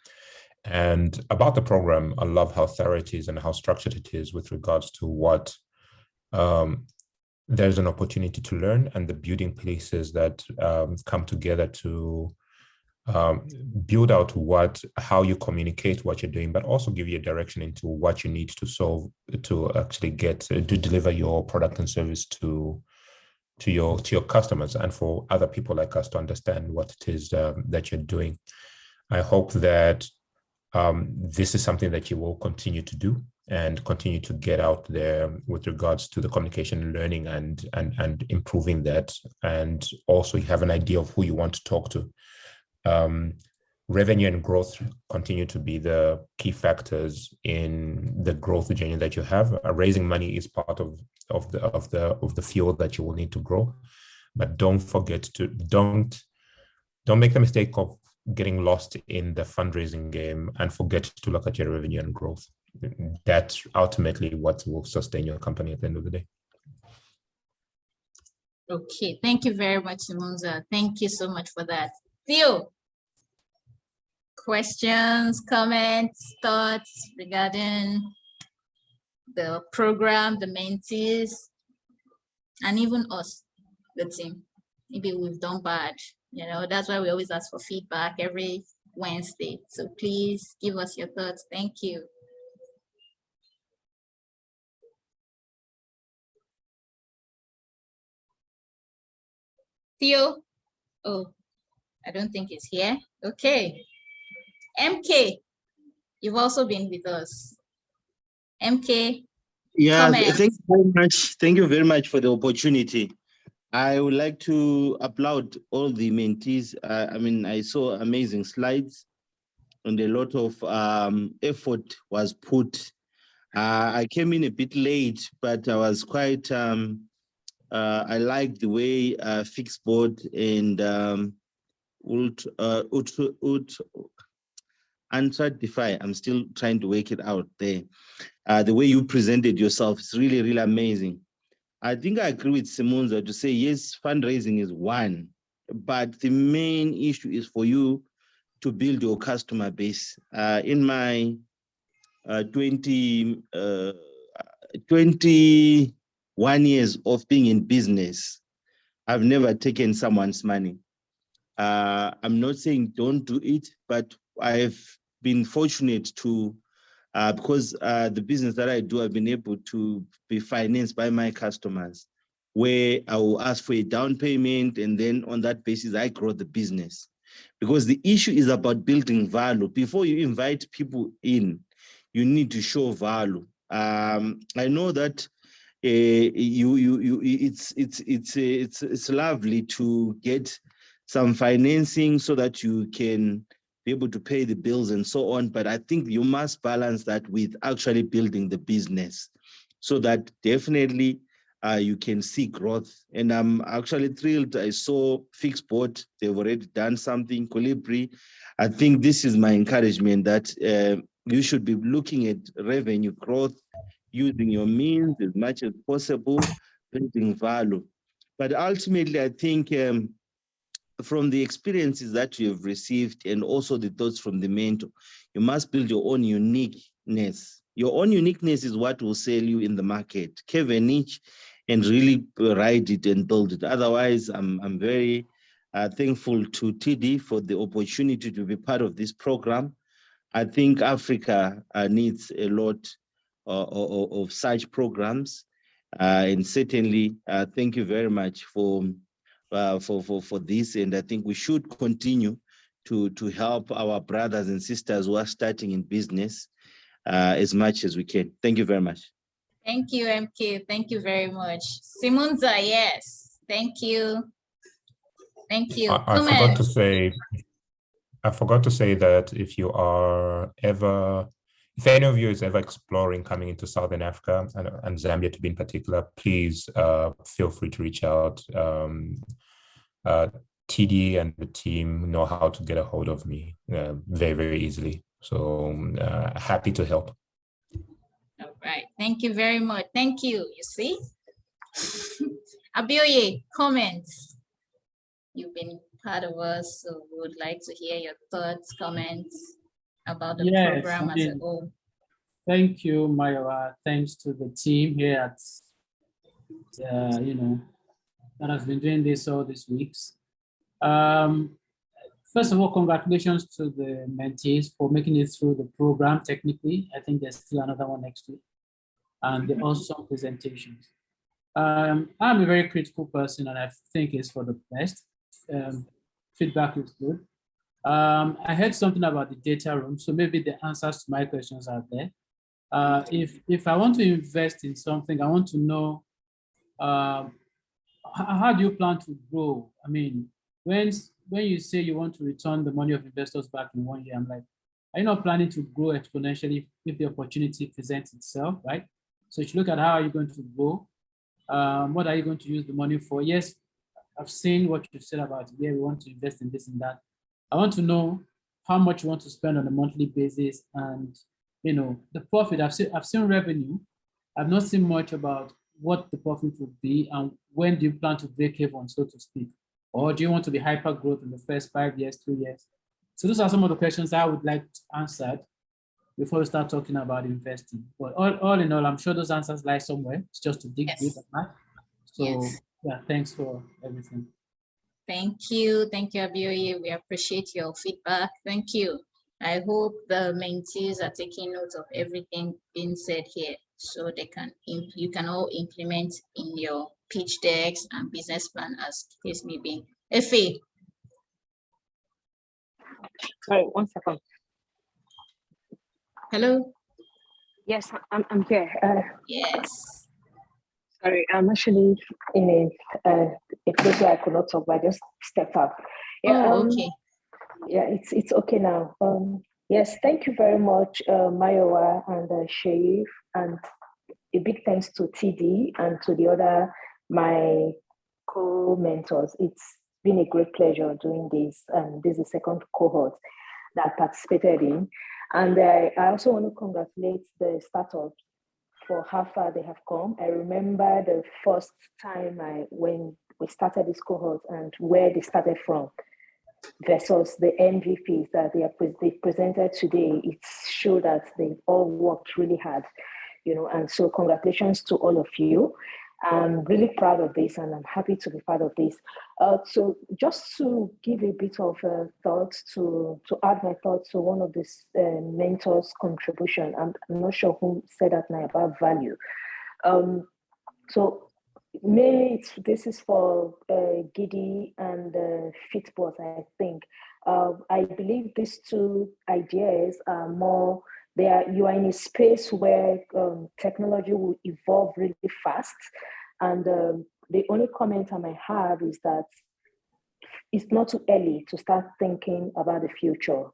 And about the program, I love how thorough it is and how structured it is with regards to what there's an opportunity to learn and the building pieces that come together to build out how you communicate what you're doing, but also give you a direction into what you need to solve to actually to deliver your product and service to your customers and for other people like us to understand what it is that you're doing. I hope that this is something that you will continue to do and continue to get out there with regards to the communication and learning and improving that. And also you have an idea of who you want to talk to. Revenue and growth continue to be the key factors in the growth journey that you have. Raising money is part of the field that you will need to grow, but don't make the mistake of getting lost in the fundraising game and forget to look at your revenue and growth. That's ultimately what will sustain your company at the end of the day. Okay, thank you very much, Simonza. Thank you so much for that. Theo, questions, comments, thoughts regarding the program, the mentees, and even us, the team. Maybe we've done bad. That's why we always ask for feedback every Wednesday. So please give us your thoughts. Thank you. Theo? Oh, I don't think it's here. Okay. MK, you've also been with us. MK, yeah, comments. thank you very much. Thank you very much for the opportunity. I would like to applaud all the mentees. I saw amazing slides and a lot of effort was put. I came in a bit late, but I was quite, I liked the way Fixed Board and Uncertify, I'm still trying to work it out there. The way you presented yourself is really, really amazing. I think I agree with Simonza to say, yes, fundraising is one, but the main issue is for you to build your customer base. In my 21 years of being in business, I've never taken someone's money. I'm not saying don't do it, but I've been fortunate to, because the business that I do, I've been able to be financed by my customers, where I will ask for a down payment, and then on that basis, I grow the business. Because the issue is about building value. Before you invite people in, you need to show value. I know that it's lovely to get some financing so that you can be able to pay the bills and so on. But I think you must balance that with actually building the business so that definitely you can see growth. And I'm actually thrilled. I saw Fixed Board, they've already done something, Colibri. I think this is my encouragement that you should be looking at revenue growth, using your means as much as possible, building value. But ultimately, I think from the experiences that you have received and also the thoughts from the mentor, you must build your own uniqueness. Your own uniqueness is what will sell you in the market. Carve a niche and really ride it and build it. Otherwise, I'm very thankful to TD for the opportunity to be part of this program. I think Africa needs a lot of such programs. And certainly, thank you very much for this, and I think we should continue to help our brothers and sisters who are starting in business as much as we can. Thank you very much. Thank you, MK. Thank you very much. Simonza, yes. Thank you. Thank you. I forgot to say that if any of you is ever exploring coming into Southern Africa and Zambia to be in particular, please feel free to reach out. TD and the team know how to get a hold of me very, very easily. So happy to help. All right. Thank you very much. Thank you. You see, Abioye, comments. You've been part of us, so we would like to hear your thoughts, comments about the program as a whole. Thank you, Maywa. Thanks to the team here at, that has been doing this all these weeks. First of all, congratulations to the mentees for making it through the program technically. I think there's still another one next week. And the awesome presentations. I'm a very critical person and I think it's for the best. Feedback is good. I heard something about the data room, so maybe the answers to my questions are there. If I want to invest in something, I want to know how do you plan to grow? I mean, when you say you want to return the money of investors back in 1 year, I'm like, are you not planning to grow exponentially if the opportunity presents itself, right? So you should look at how are you going to grow? What are you going to use the money for? Yes, I've seen what you said about, yeah, we want to invest in this and that. I want to know how much you want to spend on a monthly basis and, the profit. I've seen revenue. I've not seen much about what the profit would be and when do you plan to break even, so to speak? Or do you want to be hyper growth in the first 5 years, 2 years? So those are some of the questions I would like answered before we start talking about investing. But all in all, I'm sure those answers lie somewhere. It's just to dig deep at that. So yeah, thanks for everything. Thank you, Abioye. We appreciate your feedback. Thank you. I hope the mentees are taking note of everything being said here, so you can all implement in your pitch decks and business plan as case may be. Effie. Sorry, 1 second. Hello. Yes, I'm here. Yes. Sorry, I'm actually in a place where I could not talk, but I just stepped out. Yeah, okay. Yeah, it's okay now. Yes, thank you very much, Mayowa and Sheif, and a big thanks to TD and to my co-mentors. It's been a great pleasure doing this, and this is the second cohort that I participated in. And I also want to congratulate the startups for how far they have come. I remember the first time when we started this cohort and where they started from versus the MVPs that they presented today. It showed that they all worked really hard, and so congratulations to all of you. I'm really proud of this and I'm happy to be part of this. So just to give a bit of thoughts, to add my thoughts to one of this mentors' contribution, I'm not sure who said that now about value. So mainly this is for Giddy and Fitbot, I think. I believe these two ideas are more, you are in a space where technology will evolve really fast. And the only comment I might have is that it's not too early to start thinking about the future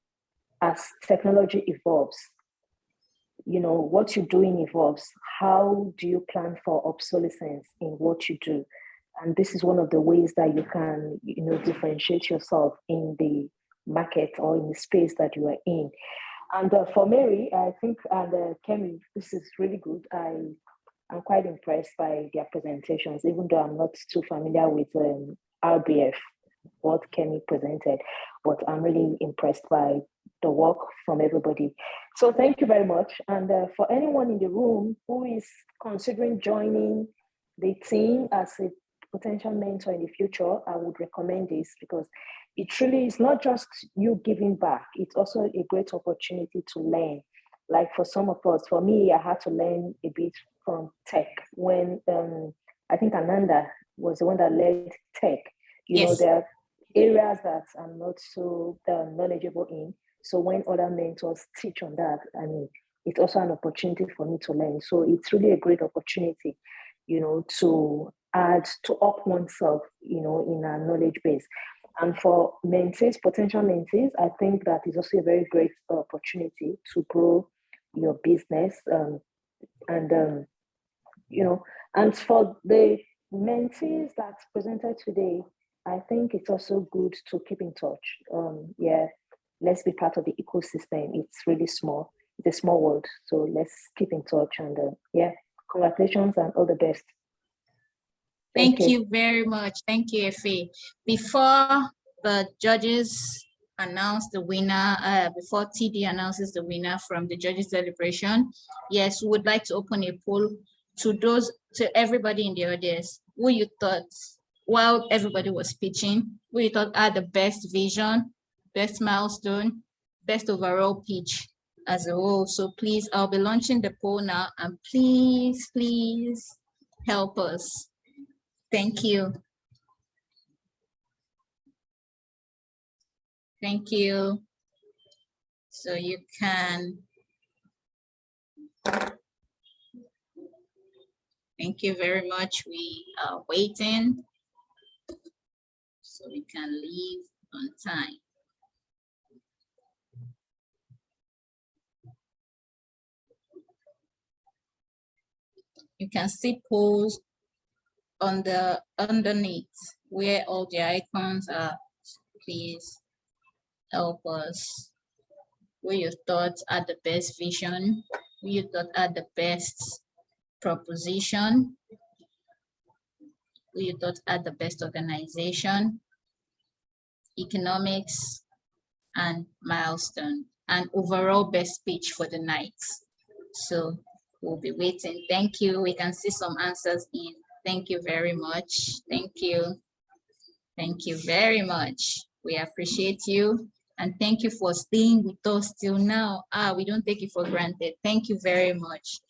as technology evolves. What you're doing evolves. How do you plan for obsolescence in what you do? And this is one of the ways that you can, differentiate yourself in the market or in the space that you are in. And for Mary, I think, and Kemi, this is really good. I'm quite impressed by their presentations, even though I'm not too familiar with RBF, what Kemi presented, but I'm really impressed by the work from everybody. So thank you very much. And for anyone in the room who is considering joining the team as a potential mentor in the future, I would recommend this because it really is not just you giving back, it's also a great opportunity to learn. Like for some of us, for me, I had to learn a bit from tech when I think Ananda was the one that led tech. There are areas that I'm not so knowledgeable in. So when other mentors teach on that, it's also an opportunity for me to learn. So it's really a great opportunity, to up oneself, in our knowledge base. And for mentees, potential mentees, I think that is also a very great opportunity to grow your business. And for the mentees that presented today, I think it's also good to keep in touch. Let's be part of the ecosystem. It's really small. It's a small world. So let's keep in touch. And congratulations and all the best. Thank you very much. Thank you, Efe. Before the judges announce the winner, before TD announces the winner from the judges' deliberation, yes, we would like to open a poll to everybody in the audience who you thought, while everybody was pitching, who you thought had the best vision, best milestone, best overall pitch as a whole. So please, I'll be launching the poll now, and please, please help us. Thank you. Thank you. So you can. Thank you very much. We are waiting so we can leave on time. You can see polls on the underneath where all the icons are. Please help us. Who you thought had the best vision, who you thought had the best proposition, who you thought had the best organization, economics, and milestone, and overall best speech for the night. So we'll be waiting. Thank you. We can see some answers in. Thank you very much. Thank you. Thank you very much. We appreciate you. And thank you for staying with us till now. We don't take it for granted. Thank you very much.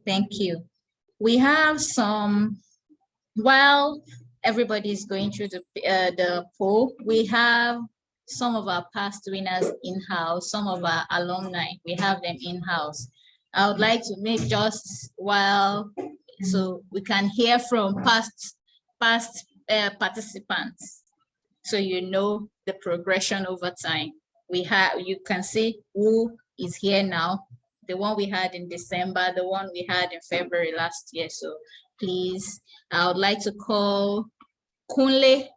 Thank you. We have some, while everybody is going through the poll, we have some of our past winners in-house, some of our alumni, we have them in-house. I would like to make just while, so we can hear from past participants. So you know the progression over time. You can see who is here now, the one we had in December, the one we had in February last year. So please, I would like to call Kunle.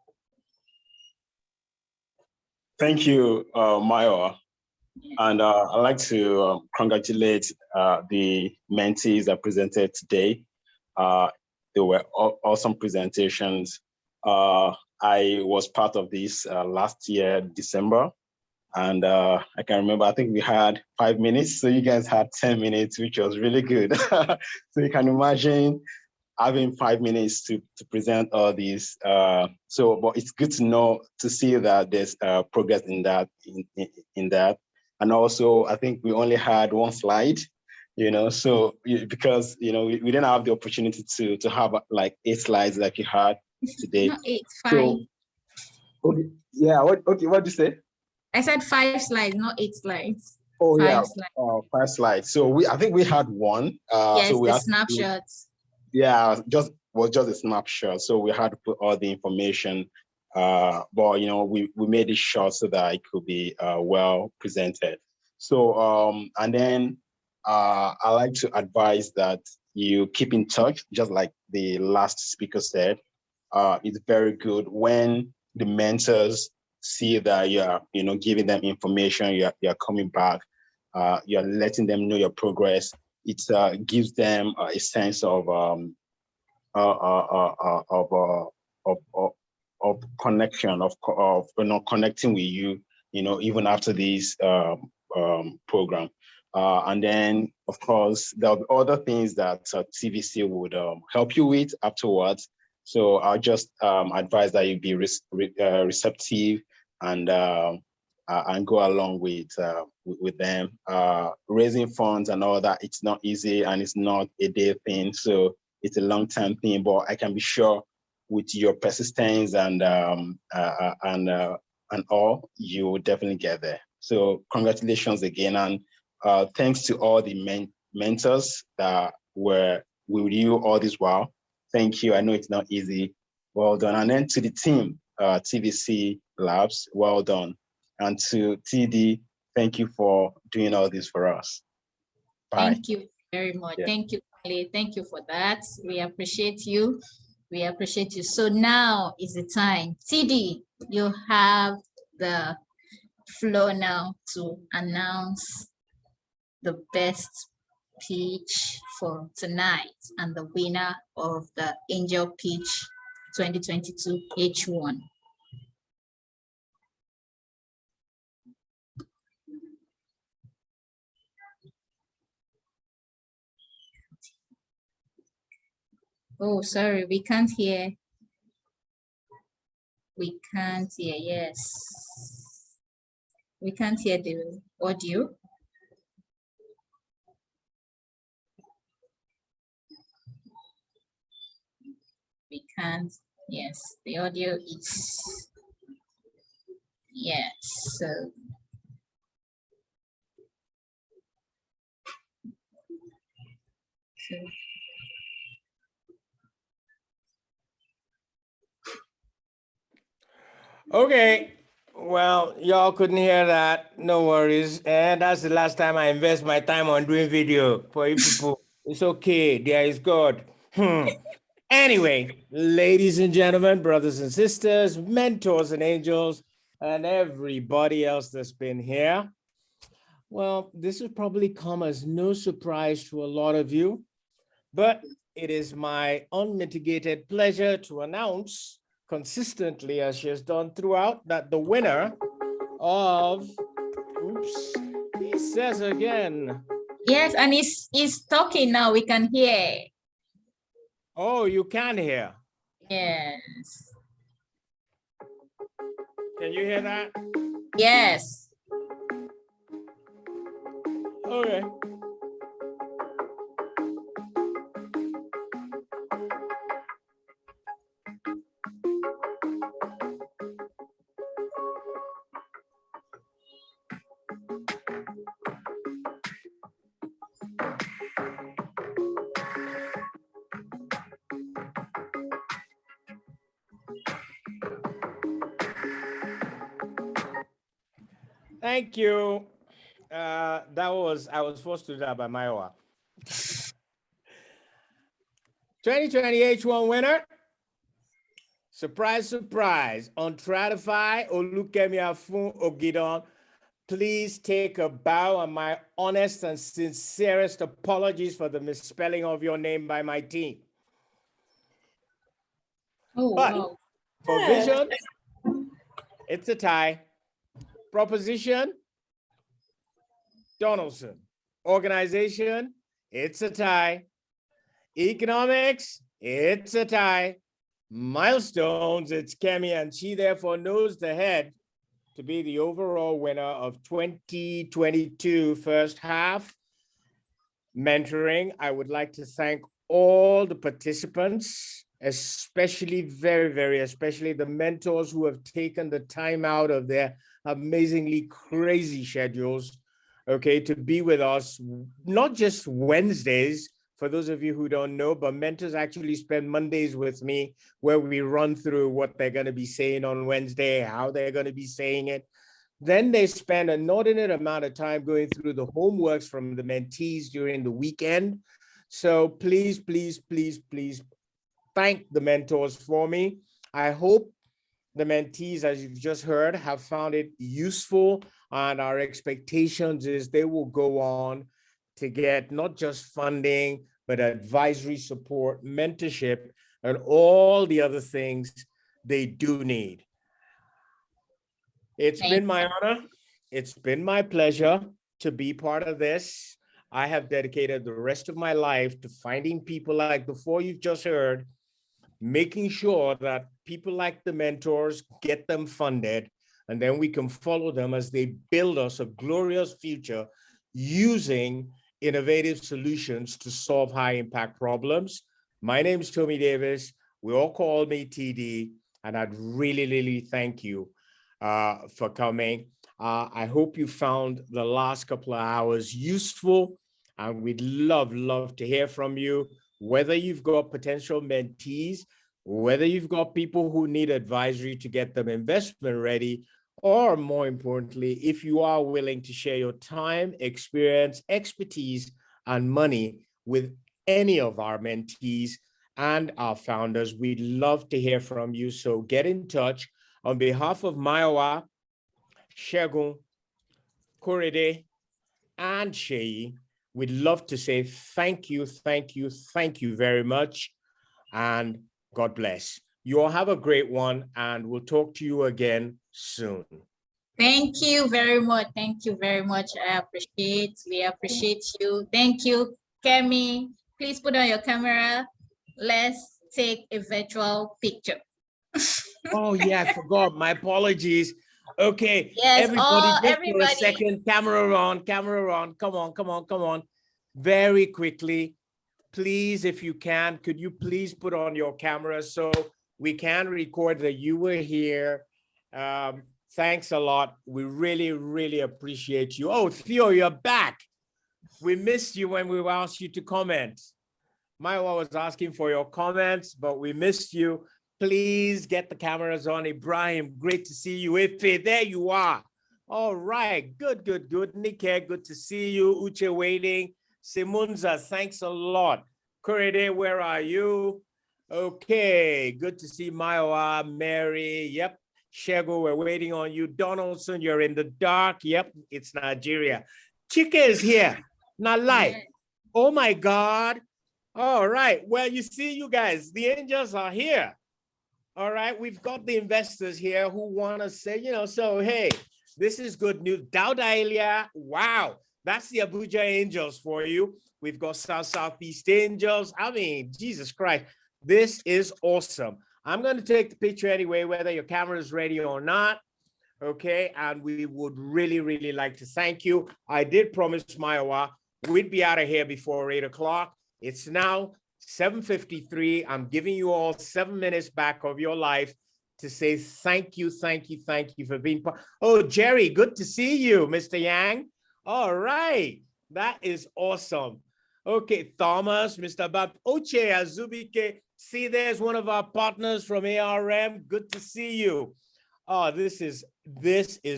Thank you, Mayowa. And I'd like to congratulate the mentees that presented today. They were awesome presentations. I was part of this last year, December. And I can remember, I think we had 5 minutes. So you guys had 10 minutes, which was really good. So you can imagine having 5 minutes to present all these. But it's good to know, to see that there's progress in that. And also, I think we only had one slide, so because, we didn't have the opportunity to have like 8 slides like you had today. Not 8, 5. So, okay, yeah, what do you say? I said 5 slides, not 8 slides. Oh, 5 yeah, slides. 5 slides. So I think we had one. Yes, so we the had snapshots. was just a snapshot. So we had to put all the information, but we made it short so that it could be well presented. So and then I like to advise that you keep in touch, just like the last speaker said. It's very good when the mentors see that you're giving them information, you're coming back, you're letting them know your progress. It gives them a sense of connection, of connecting with you, even after this program. And then, of course, there'll be other things that TVC would help you with afterwards. So I'll just advise that you be receptive and go along with them. Raising funds and all that, it's not easy and it's not a day thing. So it's a long-term thing, but I can be sure with your persistence and all, you will definitely get there. So congratulations again, and thanks to all the mentors that were with you all this while. Thank you. I know it's not easy. Well done. And then to the team, TVC Labs, well done. And to TD, thank you for doing all this for us. Bye. Thank you very much. Yeah. Thank you, Kale. Thank you for that. We appreciate you. We appreciate you. So now is the time. TD, you have the floor now to announce the best pitch for tonight and the winner of the Angel Pitch 2022 H1. Oh, sorry, we can't hear. We can't hear, yes. We can't hear the audio. We can't, yes, the audio is, yes, so. Okay, well, y'all couldn't hear that. No worries. And that's the last time I invest my time on doing video for you people. It's okay. There is God. Anyway, ladies and gentlemen, brothers and sisters, mentors and angels, and everybody else that's been here. Well, this will probably come as no surprise to a lot of you, but it is my unmitigated pleasure to announce consistently, as she has done throughout, that the winner of, oops, he says again. Yes, and he's talking now, we can hear. Oh, you can hear? Yes. Can you hear that? Yes. Okay. Thank you. I was forced to do that by Maiwa. 2020 H1 winner. Surprise, surprise. On Stratify, Olukemi Afun Ogidon. Please take a bow and my honest and sincerest apologies for the misspelling of your name by my team. Oh, but wow. For vision, it's a tie. Proposition, Donaldson. Organization, it's a tie. Economics, it's a tie. Milestones, it's Kemi, and she therefore knows the head to be the overall winner of 2022 first half mentoring. I would like to thank all the participants, especially especially the mentors who have taken the time out of their amazingly crazy schedules, okay, to be with us, not just Wednesdays, for those of you who don't know, but mentors actually spend Mondays with me where we run through what they're going to be saying on Wednesday, how they're going to be saying it. Then they spend an inordinate amount of time going through the homeworks from the mentees during the weekend. So please, please, please, please thank the mentors for me. I hope the mentees, as you've just heard, have found it useful, and our expectations is they will go on to get not just funding, but advisory support, mentorship, and all the other things they do need. It's been my honor. It's been my pleasure to be part of this. I have dedicated the rest of my life to finding people like the four you've just heard, making sure that people like the mentors get them funded, and then we can follow them as they build us a glorious future using innovative solutions to solve high impact problems. My name is Tommy Davis. We all call me TD, and I'd really, really thank you for coming. I hope you found the last couple of hours useful, and we'd love to hear from you, whether you've got potential mentees, whether you've got people who need advisory to get them investment ready, or more importantly, if you are willing to share your time, experience, expertise, and money with any of our mentees and our founders. We'd love to hear from you. So get in touch. On behalf of Maiwa, Shegun, Korede, and Sheyi, we'd love to say thank you very much, and God bless. You all have a great one, and we'll talk to you again soon. Thank you very much. Thank you very much. We appreciate you. Thank you, Kemi. Please put on your camera. Let's take a virtual picture. Oh yeah, I forgot. My apologies. Okay, yes, everybody, just everybody. for a second. Camera on, camera on. Come on, come on, come on. Very quickly, please, if you can, could you please put on your camera so we can record that you were here. Thanks a lot. We really, really appreciate you. Oh, Theo, you're back. We missed you when we asked you to comment. Maiwa was asking for your comments, but we missed you. Please get the cameras on. Ibrahim, great to see you. Ife, there you are. All right, good, good, good. Nike, good to see you. Uche waiting. Simunza, thanks a lot. Korede, where are you? Okay, good to see Maiwa, Mary, yep. Shego, we're waiting on you. Donaldson, you're in the dark. Yep, it's Nigeria. Chike is here. Not live. Oh my God. All right. Well, you see, you guys, the angels are here. All right. We've got the investors here who want to say, so hey, this is good news. Dauda Elia, wow. That's the Abuja Angels for you. We've got Southeast Angels. I mean, Jesus Christ, this is awesome. I'm going to take the picture anyway, whether your camera is ready or not. Okay, and we would really, really like to thank you. I did promise Maiwa we'd be out of here before 8 o'clock. It's now 7:53. I'm giving you all 7 minutes back of your life to say thank you, thank you, thank you for being part. Oh, Jerry, good to see you, Mr. Yang. All right, that is awesome. Okay, Thomas, Mr. Bab, Oche Azubike. See, there's one of our partners from ARM. Good to see you. Oh, this is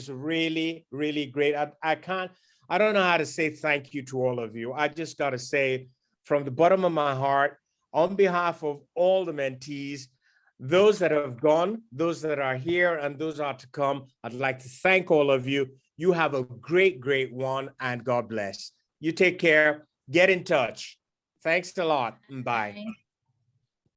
really, really great. I don't know how to say thank you to all of you. I just got to say from the bottom of my heart, on behalf of all the mentees, those that have gone, those that are here, and those are to come, I'd like to thank all of you. You have a great, great one, and God bless. You take care. Get in touch. Thanks a lot. Bye.